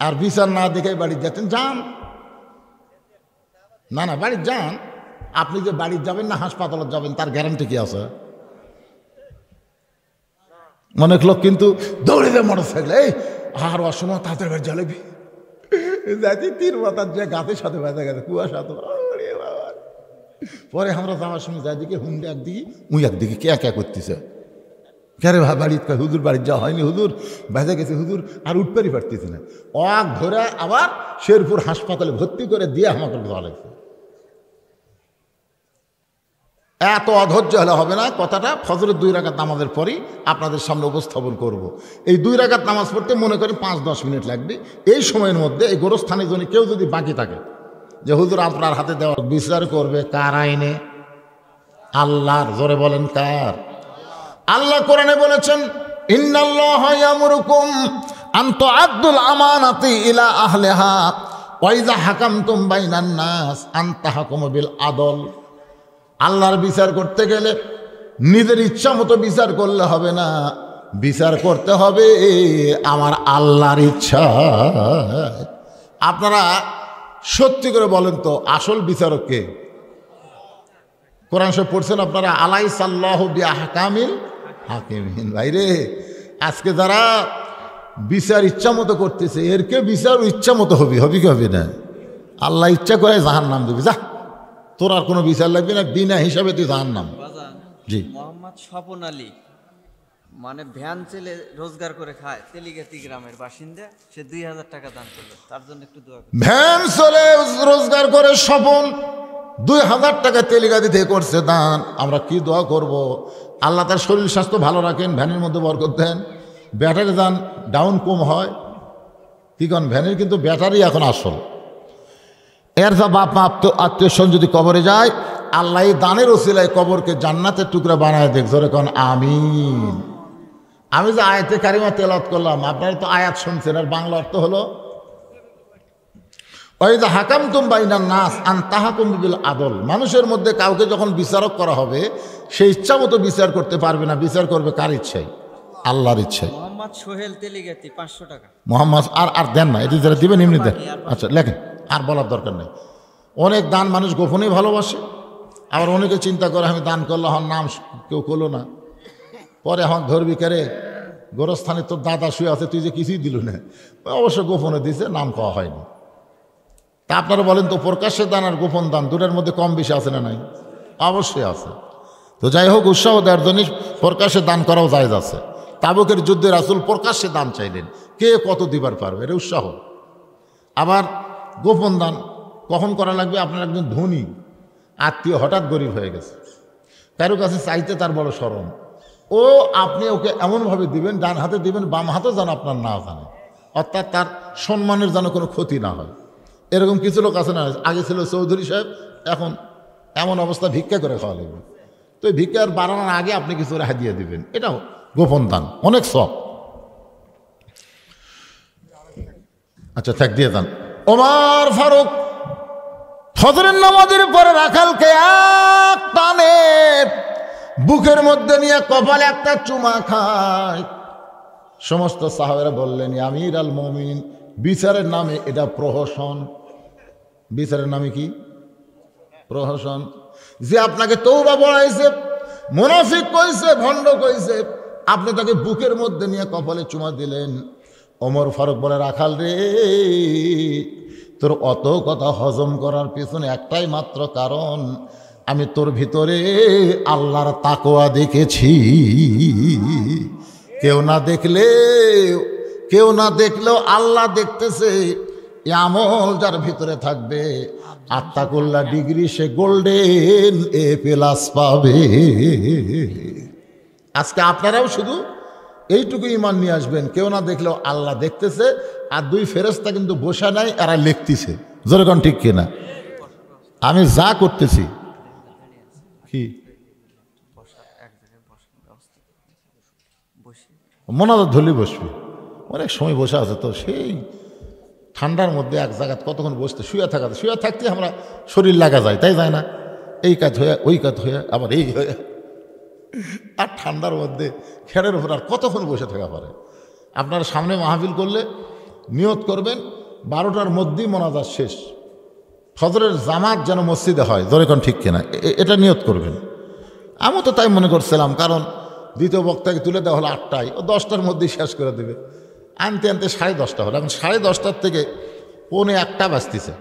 আর বিচার না দেখে বাড়ি যাচ্ছেন। যান না, না বাড়ি যান। আপনি যে বাড়ি যাবেন না হাসপাতালে যাবেন, তার গ্যারান্টি কি আছে? অনেক লোক কিন্তু দৌড়ে যায় মোটর সাইকেলে, এই আর অসময় তাদের বাড়ি জ্বালাবি যাইতে 3 মাথার যে গাছের সাথে বেঁধে গেছে, কুয়াশা তো। পরে আমরা যাওয়ার সময় যাইদিকে হুন্ডে একদিকে, উই একদিকে কে কে করতেছে। ক্যারে বাড়িতে হুজুর বাড়ি যাওয়া হয়নি, হুজুর বেঁধে গেছে, হুজুর আর উঠপারই পারতেছে না। অক ধরে আবার শেরপুর হাসপাতালে ভর্তি করে দিয়ে আমাকে যাওয়া লাগছে। এত অধৈর্য হলে হবে না। কথাটা ফজরের 2 রাকাত নামাজের পরই আপনাদের সামনে উপস্থাপন করব। এই 2 রাকাত নামাজ পড়তে মনে করেন 5-10 মিনিট লাগবে। এই সময়ের মধ্যে এই গোরস্থানের জন্য কেউ যদি বাকি থাকে, যে হুজুর আপনার হাতে দেওয়া, বিচার করবে কার আইনে? আল্লাহর। জোরে বলেন কার? আল্লাহ কোরআনে বলেছেন, ইন্নাল্লাহা ইয়ামুরুকুম আন তুআদ্দুল আমানাতি ইলা আহলিহা ওয়া ইযা হাকামতুম বাইনান নাস আন তাহকুমু বিল আদল। আল্লাহর বিচার করতে গেলে নিজের ইচ্ছা মতো বিচার করলে হবে না, বিচার করতে হবে আমার আল্লাহর ইচ্ছা। আপনারা সত্যি করে বলেন তো আসল বিচারক কে? কোরআন শরীফ পড়ছেন আপনারা? আলাইসাল্লাহু বিআহকামিল হাকিমিন। ভাইরে, আজকে যারা বিচার ইচ্ছা মতো করতেছে, এর কে বিচার ইচ্ছা মতো হবে কি হবে না? আল্লাহ ইচ্ছা করে জাহান্নাম দিবি, যা তোর আর কোনো বিচার লাগবে না, বিনা হিসাবে তুই জাহান্নাম। জি, মোহাম্মদ স্বপন আলী মানে ভ্যান চেলে রোজগার করে খায়, তেলিগাতি গ্রামের বাসিন্দা। সে 2000 টাকা দান করলো, তার জন্য একটু দোয়া করুন। ভ্যান চলে রোজগার করে স্বপন 2000 টাকা তেলিগাতি থেকে করছে দান। আমরা কি দোয়া করব? আল্লাহ তার শরীর স্বাস্থ্য ভালো রাখেন, ভ্যানের মধ্যে বরকত দেন, ব্যাটারি দান ডাউন কম হয়। কি কারণ ভ্যানের কিন্তু ব্যাটারি এখন আসল। এর যা বাপ মা আত্মীয় স্বজন যদি কবরে যায়, আল্লাহ এই দানের ওসিলায় কবরকে জান্নাতের টুকরা বানায় দেখ। জোরে কোন আমিন। আমি যে আয়াতে কারিমা তেলাওয়াত করলাম, আপনারা তো আয়াত শুনছেন, আর বাংলা অর্থ হলো ওয়াইযা হাকামতুম বাইনান নাস আন তাহকুম বিল আদল। মানুষের মধ্যে কাউকে যখন বিচারক করা হবে, সে ইচ্ছা মতো বিচার করতে পারবে না, বিচার করবে কার ইচ্ছায়? আল্লাহর ইচ্ছায়। মোহাম্মদ সোহেল তেলিগাতি 500 টাকা। মোহাম্মদ আর দেন না, এটি যারা দিবেন এমনি দেন। আচ্ছা লেখেন, আর বলার দরকার নেই। অনেক দান মানুষ গোপনেই ভালোবাসে, আবার অনেকে চিন্তা করে আমি দান করলে আমার নাম কেউ করলো না, পরে আমার ধরবি করে গোরস্থানে তোর দাদা শুয়ে আছে, তুই যে কিছুই দিল না। অবশ্য গোপনে দিছে, নাম খাওয়া হয়নি। তা আপনারা বলেন তো, প্রকাশ্যে দান আর গোপন দান দুটার মধ্যে কম বেশি আছে না নাই? অবশ্যই আছে। তো যাই হোক, উৎসাহ দেওয়ার জন্য প্রকাশ্যে দান করাও জায়েজ আছে। তাবুকের যুদ্ধে রাসূল প্রকাশ্যে দান চাইলেন, কে কত দিবার পারবে, এটা উৎসাহ। আবার গোপন দান কখন করা লাগবে? আপনার একজন ধনী আত্মীয় হঠাৎ গরিব হয়ে গেছে, কারো কাছে চাইতে তার বড় শরম, ও আপনি ওকে এমনভাবে দিবেন, ডান হাতে দিবেন, বাম হাতে যেন আপনার না জানে, অর্থাৎ তার সম্মানের যেন কোনো ক্ষতি না হয়। এরকম কিছু লোক আছে না, আগে ছিল চৌধুরী সাহেব, এখন এমন অবস্থা ভিক্ষা করে খাওয়া লাগবে। তো এই ভিক্ষার বাড়ানোর আগে আপনি কিছু হাদিয়া দিবেন, এটাও গোপন দান, অনেক সব। আচ্ছা থাক, দিয়ে দান। ওমর ফারুক ফজরের নামাজের পরে রাখালকে এক টানে বুকের মধ্যে নিয়ে কপালে একটা চুমা খায়। সমস্ত সাহাবেরা বললেন, আমির আল মুমিনিন, বিচারের নামে এটা প্রহসন। বিচারের নামে কি? প্রহসন। যে আপনাকে তওবা পড়াইছে, মুনাফিক কইছে, ভণ্ড কইছে, আপনি তাকে বুকের মধ্যে নিয়ে কপালে চুমা দিলেন। ওমর ফারুক বলে, রাখাল রে, তোর অত কথা হজম করার পিছনে একটাই মাত্র কারণ, আমি তোর ভিতরে আল্লাহর তাকওয়া দেখেছি। কেউ না দেখলেও আল্লাহ দেখতেছে। আমল যার ভিতরে থাকবে, আত্তাকুল্লাহ ডিগ্রি, সে গোল্ডেন A+ পাবে। আজকে আপনারাও শুধু এইটুকু ইমান নিয়ে আসবেন, কেউ না দেখলেও আল্লাহ দেখতেছে, আর 2 ফেরেশতা কিন্তু বসা নাই, এরা লিখতেছে। যেরকম ঠিক কিনা? আমি যা করতেছি কি মনাজাত ধরলে বসবি, অনেক সময় বসে আছে তো, সেই ঠান্ডার মধ্যে এক জায়গায় কতক্ষণ বসতে, শুয়ে থাকতে আমরা শরীর লাগা যায়, তাই যায় না? এই কাজ হয়ে ওই কাজ হয়ে আবার এই হয়ে, আর ঠান্ডার মধ্যে খেড়ের উপর আর কতক্ষণ বসে থাকা পারে? আপনারা সামনে মাহফিল করলে নিয়ত করবেন 12টার মধ্যেই মোনাজাত শেষ, ফজরের জামাত যেন মসজিদে হয়। যেরকম ঠিক কিনা? এটা নিয়ত করবেন। আমি তো তাই মনে করছিলাম, কারণ দ্বিতীয় বক্তাকে তুলে দেওয়া হলো 8টায়, ও 10টার মধ্যেই শেষ করে দেবে। আনতে 10:30 হলো। এখন 10:30 থেকে 1:45 বাজতেছে।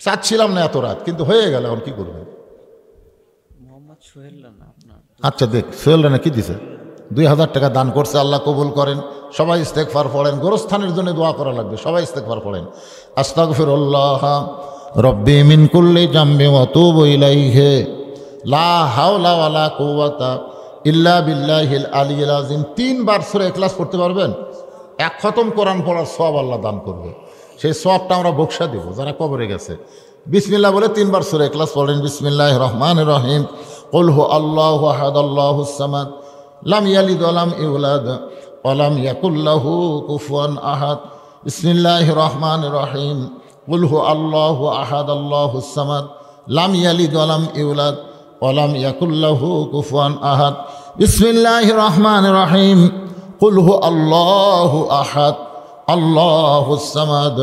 চাচ্ছিলাম না এত রাত, কিন্তু হয়ে গেল, এখন কি করবেন? মোহাম্মদ সোহেল রানা আপনার। আচ্ছা দেখ, সোহেল রানা কি দিছে? 2000 টাকা দান করছে, আল্লাহ কবুল করেন। সবাই ইস্তেগফার পড়েন, গোরস্থানের জন্য দোয়া করা লাগবে, সবাই ইস্তেগফার পড়েন। আস্তাগফিরুল্লাহ রব্বি মিন কুল্লি জামবি ওয়া তুবু ইলাইহি লা হাওলা ওয়ালা কুওয়াতা ইল্লা বিল্লাহিল আলিয়্যিল আযীম। 3 বার সূরা ইখলাস পড়তে পারবেন, 1 খতম কোরআন পড়ার সওয়াব আল্লাহ দান করবে। সেই সওয়াবটা আমরা বকশা দেব যারা কবরে গেছে। বিসমিল্লাহ বলে 3 বার সূরা ইখলাস পড়েন। বিসমিল্লাহির রহমানির রহিম। কুল হু আল্লাহু আহাদ আল্লাহুস সামাদ লাম ইয়ালিদ ওয়া লাম ইউলাদ ওয়া লাম ইয়াকুল লাহু কুফুয়ান আহাদ। বিসমিল্লাহির রহমানির রহিম। কুল হু আল্লাহু আহাদ আল্লাহুস সামাদ লাম ইয়ালিদ ওয়া লাম ইউলাদ ওয়া লাম ইয়াকুল লাহু কুফুয়ান আহাদ। বিসমিল্লাহির রহমানির রহিম। কুল হু আল্লাহু আহাদ আল্লাহুস সামাদ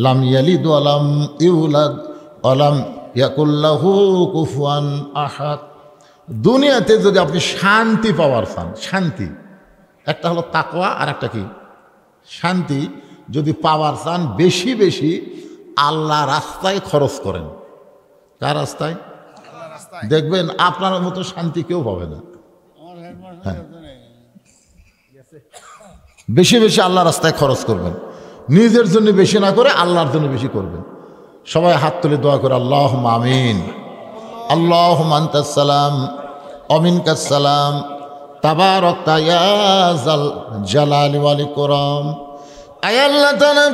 লাম ইয়ালিদ ওয়া লাম ইউলাদ ওয়া লাম ইয়াকুল লাহু কুফুয়ান আহাদ। দুনিয়াতে যদি আপনি শান্তি পাওয়ার চান, শান্তি একটা হলো তাকওয়া আর একটা কি শান্তি, যদি পাওয়ার চান বেশি বেশি আল্লাহ রাস্তায় খরচ করেন। কার রাস্তায়? দেখবেন আপনার মতো শান্তি কেউ পাবে না। হ্যাঁ, বেশি বেশি আল্লাহ রাস্তায় খরচ করবেন, নিজের জন্য বেশি না করে আল্লাহর জন্য বেশি করবেন। সবাই হাত তুলে দোয়া করে আল্লাহুম্মা আমিন। আল্লাহুম্মা আনতাস সালাম ওয়া মিনকাস সালাম তাবারাকতা ইয়া যাল জালালি ওয়াল ইকরাম। আয় আল্লাহ তাআলা,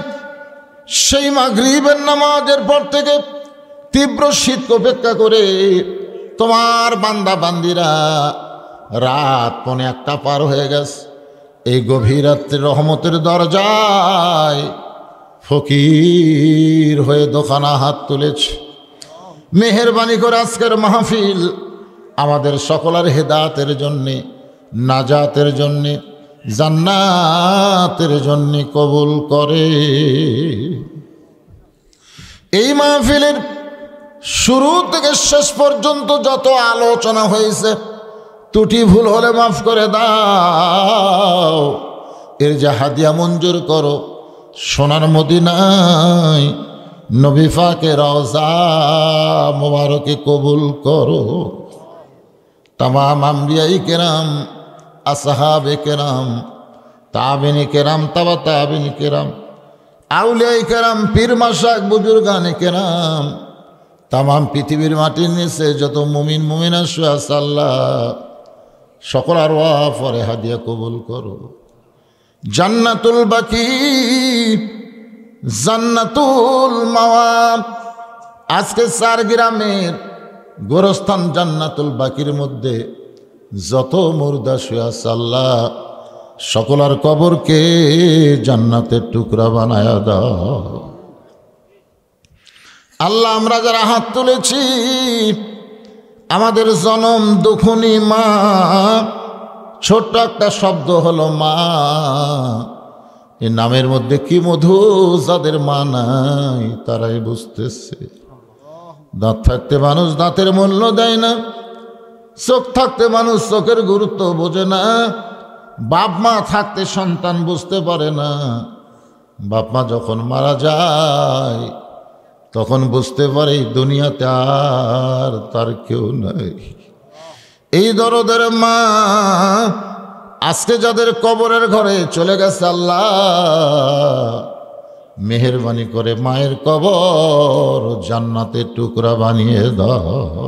সেই মাগরিবের নামাজের পর থেকে তীব্র শীতকে উপেক্ষা করে তোমার বান্দা বান্দিরা রাত 1:45 পার হয়ে গেছে, এই গভীর রাত্রে রহমতের দরজায় ফকির হয়ে দোকানা হাত তুলেছে। মেহেরবানি করে আজকের মাহফিল আমাদের সকলের হেদায়েতের জন্যে, নাজাতের জন্যে, জান্নাতের জন্যে কবুল করে। এই মাহফিলের শুরু থেকে শেষ পর্যন্ত যত আলোচনা হয়েছে ত্রুটি ভুল হলে মাফ করে দাও। এর যে হাদিয়া মঞ্জুর করো, সোনার মদিনায় নবী পাকের রওজা মোবারকে কবুল করো। তামাম আম্বিয়াই কেরাম, আসহাবে কেরাম, তাবিনী কেরাম, তাবা তাবিনী কেরাম, আউলিয়াই কেরাম, পীর মাশায়েখ, বুজুর্গানে কেরাম, তামাম পৃথিবীর মাটির নিচে যত মুমিন মুমিনা শুয়ে আছে আল্লাহ সকল আরওয়া পরে হাদিয়া কবুল করো। জান্নাতুল বাকি, জান্নাতুল মাওয়া। আজকে 4 গ্রামের গোরস্থান জান্নাতুল বাকির মধ্যে যত মুর্দা শুয়ে আছে আল্লাহ সকলার কবরকে জান্নাতের টুকরা বানায়া দাও। আল্লাহ, আমরা যারা হাত তুলেছি আমাদের জনম দুখুনি মা, ছোট্ট একটা শব্দ হলো মা, এই নামের মধ্যে কি মধু, যাদের মা নাই তারাই বুঝতেছে। দাঁত থাকতে মানুষ দাঁতের মূল্য দেয় না, চোখ থাকতে মানুষ চোখের গুরুত্ব বোঝে না, বাপ মা থাকতে সন্তান বুঝতে পারে না। বাপ মা যখন মারা যায় তখন বুঝতে পারে এই দুনিয়াতে আর তার কেউ নাই। এই দরদের মা আজকে যাদের কবরের ঘরে চলে গেছে আল্লাহ মেহেরবানি করে মায়ের কবর জান্নাতের টুকরা বানিয়ে দাও।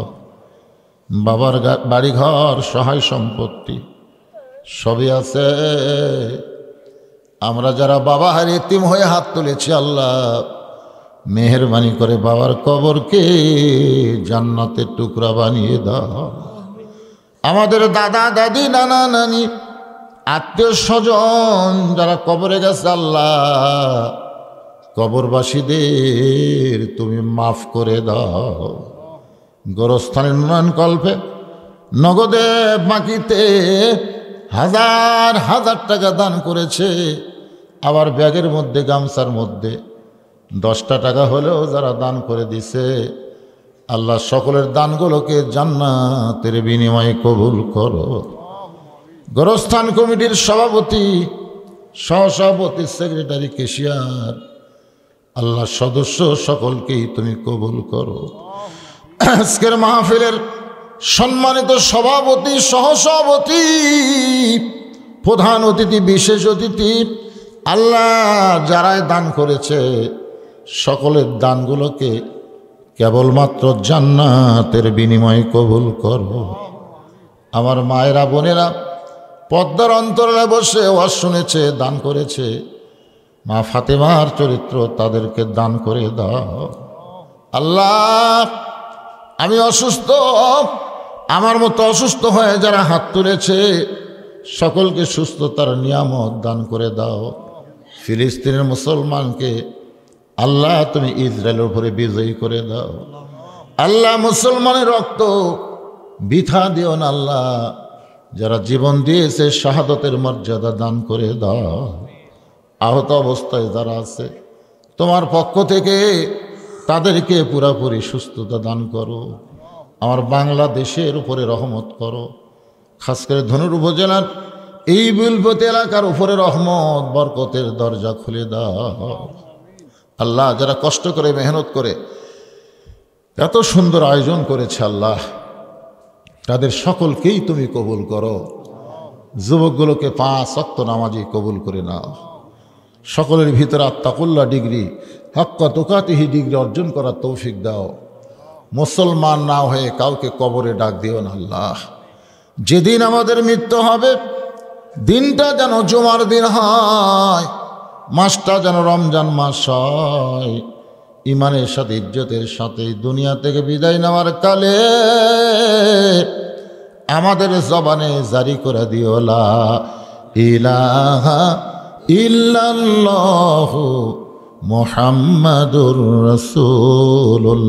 বাবার বাড়িঘর সহায় সম্পত্তি সবই আছে, আমরা যারা বাবা হার এতিম হয়ে হাত তুলেছি আল্লাহ মেহেরবানি করে বাবার কবরকে জান্নাতের টুকরা বানিয়ে দাও। আমাদের দাদা দাদি নানা নানি আত্মীয় স্বজন যারা কবরে গেছে আল্লাহ কবরবাসীদের তুমি মাফ করে দাও। গোরস্থানের উন্নয়ন কল্পে নগদে বাকিতে হাজার হাজার টাকা দান করেছে, আবার ব্যাগের মধ্যে গামছার মধ্যে 10টা টাকা হলেও যারা দান করে দিছে আল্লাহ সকলের দানগুলোকে জান্নাতের বিনিময়ে কবুল করো। গোরস্থান কমিটির সভাপতি, সহসভাপতি, সেক্রেটারি, কেশিয়ার আল্লাহ সদস্য সকলকেই তুমি কবুল করো। আজকের মাহফিলের সম্মানিত সভাপতি, সহসভাপতি, প্রধান অতিথি, বিশেষ অতিথি আল্লাহ যারাই দান করেছে সকলের দানগুলোকে কেবলমাত্র জান্নাতের বিনিময়ে কবুল করো। আমার মায়েরা বোনেরা পদ্মার অন্তরালে বসে ওয়াজ শুনেছে, দান করেছে, মা ফাতেমার চরিত্র তাদেরকে দান করে দাও। আল্লাহ আমি অসুস্থ, আমার মতো অসুস্থ হয়ে যারা হাত তুলেছে সকলকে সুস্থতার নিয়ামত দান করে দাও। ফিলিস্তিনের মুসলমানকে আল্লাহ তুমি ইসরায়েলের উপরে বিজয়ী করে দাও। আল্লাহ মুসলমানের রক্ত বৃথা দিও না আল্লাহ, যারা জীবন দিয়েছে শাহাদতের মর্যাদা দান করে দাও। আহত অবস্থায় যারা আছে তোমার পক্ষ থেকে তাদেরকে পুরাপুরি সুস্থতা দান করো। আমার বাংলাদেশের উপরে রহমত করো, খাস করে ধনুর উপজেলার এই বিলপতি এলাকার উপরে রহমত বরকতের দরজা খুলে দাও। আল্লাহ, যারা কষ্ট করে মেহনত করে এত সুন্দর আয়োজন করেছে আল্লাহ, তাদের সকলকেই তুমি কবুল করো। যুবকগুলোকে 5 ওয়াক্ত নামাজি কবুল করে নাও। সকলের ভিতরে আত্তাকুল্লাহ ডিগ্রি, হাক্কা তুকাতিহি ডিগ্রি অর্জন করার তৌফিক দাও। মুসলমান না হয়ে কাউকে কবরে ডাক দিও না আল্লাহ। যেদিন আমাদের মৃত্যু হবে দিনটা যেন জুমার দিন হয়, মাসটা যেন রমজান মাস হয়। ইমানের সাথে ইজ্জতের সাথে দুনিয়া থেকে বিদায় নেওয়ার কালে আমাদের জবানে জারি করে দিও লা ইলাহা ইল্লাল্লাহু মুহাম্মাদুর রাসূলুল্লাহ।